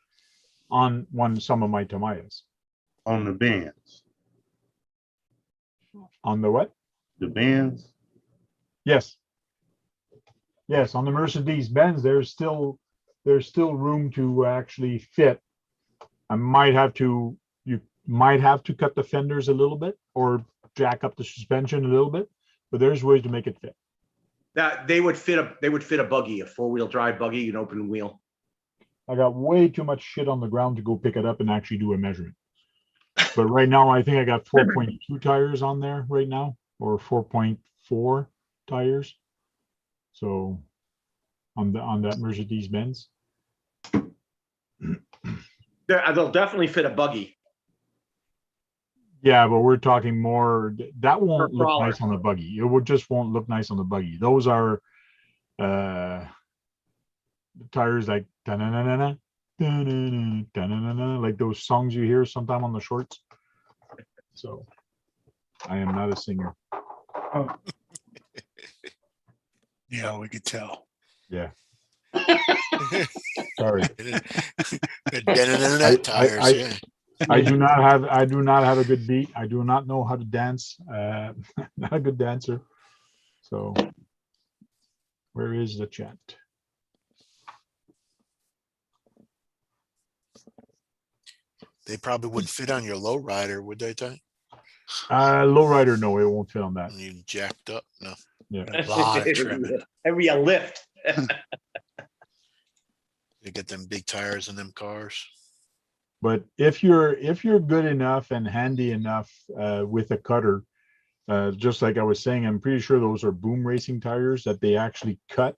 on some of my Tamiyas. On the Benz. On the what? The Benz. Yes. Yes, on the Mercedes-Benz, there's still room to actually fit. You might have to cut the fenders a little bit or jack up the suspension a little bit, but there's ways to make it fit. That they would fit a buggy, a 4-wheel drive buggy, an open wheel. I got way too much shit on the ground to go pick it up and actually do a measurement. But right now, I think I got 4.2 tires on there right now, or 4.4 tires. So on that Mercedes-Benz. They'll definitely fit a buggy. Yeah, but we're talking more, that won't For look crawler. nice on the buggy. It just won't look nice on the buggy. Those are tires like da-na-na-na-na, da-na-na, da-na-na-na, like those songs you hear sometime on the shorts. So I am not a singer. Yeah, we could tell. Yeah. Sorry. Tires, yeah. I do not have a good beat. I do not know how to dance. Not a good dancer. So where is the chat? They probably wouldn't fit on your low rider, would they, Ty? Lowrider, no, it won't fit on that. When you jacked up, no. Yeah. A lot of trimming. Every a lift. You get them big tires in them cars. But if you're good enough and handy enough with a cutter, just like I was saying, I'm pretty sure those are boom racing tires that they actually cut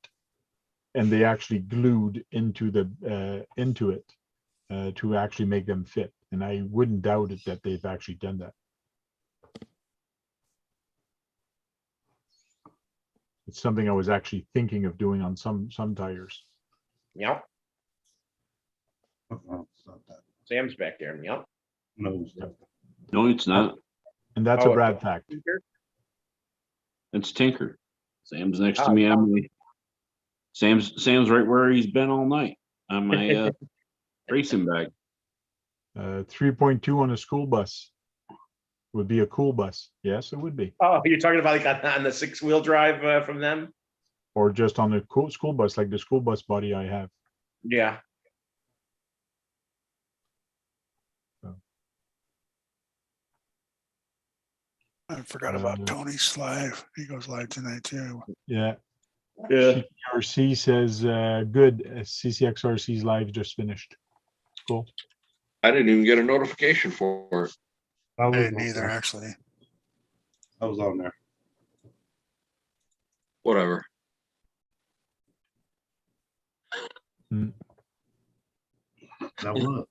and they actually glued into it to actually make them fit. And I wouldn't doubt it that they've actually done that. It's something I was actually thinking of doing on some tires. Yep. Stop that. Sam's back there. Yep. No, stop No, it's not. And that's a Brad fact. It's Tinker. Sam's next to Oh, me. Sam's right where he's been all night on my racing bag. 3.2 on a school bus would be a cool bus. Yes, it would be. Oh, you're talking about like on the 6-wheel drive from them? Or just on the school bus, like the school bus body I have. Yeah. I forgot about Tony's live. He goes live tonight too. Yeah. Yeah. CCRC says, good. CCXRC's live just finished. Cool. I didn't even get a notification for it. I I was didn't on either, there. actually. I was on there. Whatever. I was.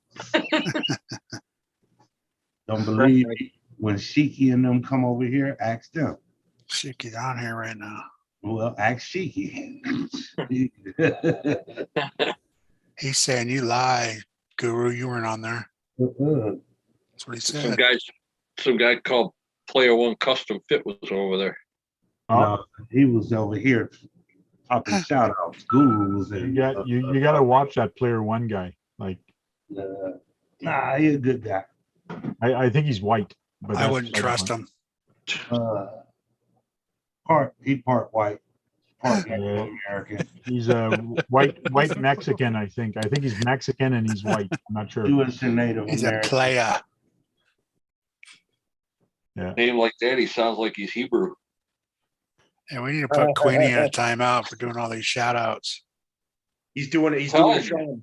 Don't believe me. When Shiki and them come over here, ask them. Sheiky's on here right now. Well, ask Shiki. He's saying you lie, Guru. You weren't on there. That's what he Some said. guy called Player One Custom Fit was over there. No, he was over here popping shout outs. Guru was in. You got to watch that Player One guy. Like, nah, he's a good guy. I think he's white, but I wouldn't trust him. Part white, part Yeah. American. He's a white Mexican. I think he's Mexican and he's white. I'm not sure. Jewish and Native He's American. a player. Yeah. Name like that, he sounds like he's Hebrew. And we need to put Queenie in a timeout for doing all these shout outs. He's doing it. Tell a him. show.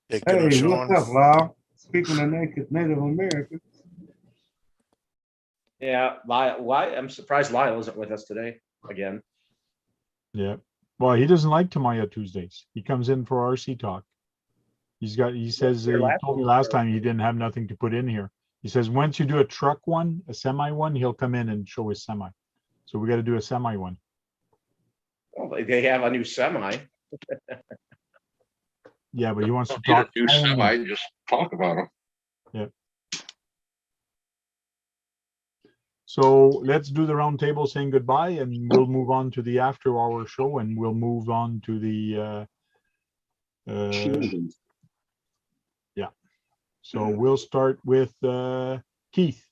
Hey, good on Hey, Sean. what's up, Lyle? Speaking of Native American. Yeah, Lyle. I'm surprised Lyle isn't with us today again. Yeah. Well, he doesn't like TAMIYA Tuesdays. He comes in for RC talk. He says he told me last time he didn't have nothing to put in here. He says once you do a truck one, a semi one, he'll come in and show his semi. So we got to do a semi one. Well, they have a new semi. Yeah, but he wants to Need a talk. new semi, just talk about him. Yeah. So let's do the round table saying goodbye, and we'll move on to the after hour show, and we'll move on to the yeah. So we'll start with Keith.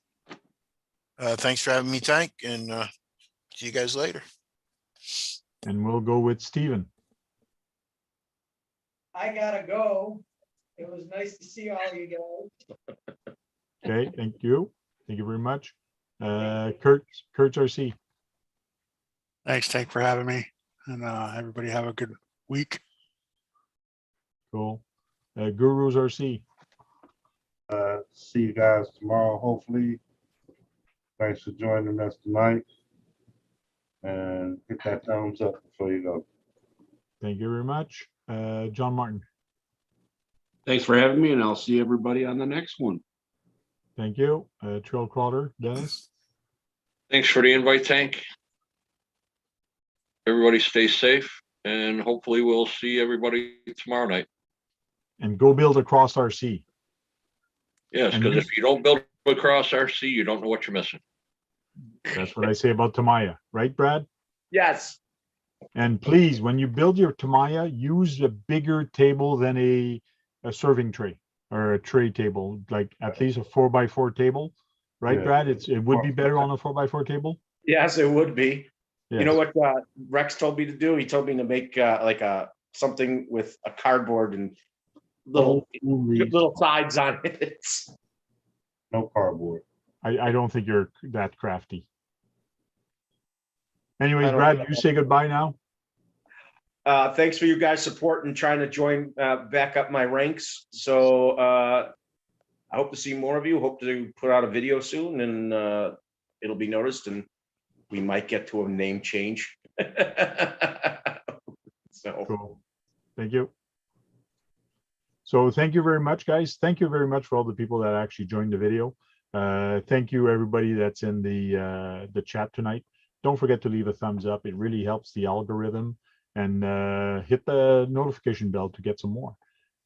Thanks for having me, Tank, and see you guys later. And we'll go with Steven. I gotta go. It was nice to see all you guys. Okay, thank you. Thank you very much. Kurt's RC. Thanks, Tank, for having me. And everybody have a good week. Cool. Guru's RC. See you guys tomorrow, hopefully. Thanks for joining us tonight. And hit that thumbs up before you go. Thank you very much. John Martin. Thanks for having me, and I'll see everybody on the next one. Thank you. Trail Crawler, Dennis. Thanks for the invite, Tank. Everybody stay safe, and hopefully we'll see everybody tomorrow night. And go build a cross RC. Yes, And because use- if you don't build across RC, you don't know what you're missing. That's what I say about TAMIYA, right, Brad? Yes. And please, when you build your TAMIYA, use a bigger table than a serving tray or a tray table, like at least a 4x4 table, right, Yeah. Brad? It would be better on a 4x4 table. Yes, it would be. Yes. You know what Rex told me to do? He told me to make like a something with a cardboard and little sides on it. No cardboard. I don't think you're that crafty. Anyways, I don't Brad, know. you say goodbye now. Thanks for you guys' support and trying to join back up my ranks. So I hope to see more of you. Hope to put out a video soon, and it'll be noticed, and we might get to a name change. So Cool. Thank you. So thank you very much, guys. Thank you very much for all the people that actually joined the video. Thank you, everybody that's in the chat tonight. Don't forget to leave a thumbs up. It really helps the algorithm. And hit the notification bell to get some more.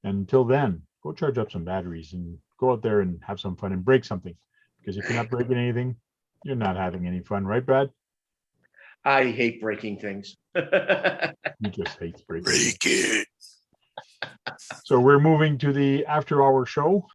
And until then, go charge up some batteries and go out there and have some fun and break something. Because if you're not breaking anything, you're not having any fun, right, Brad? I hate breaking things. You just hate breaking. Break it. So we're moving to the after hour show.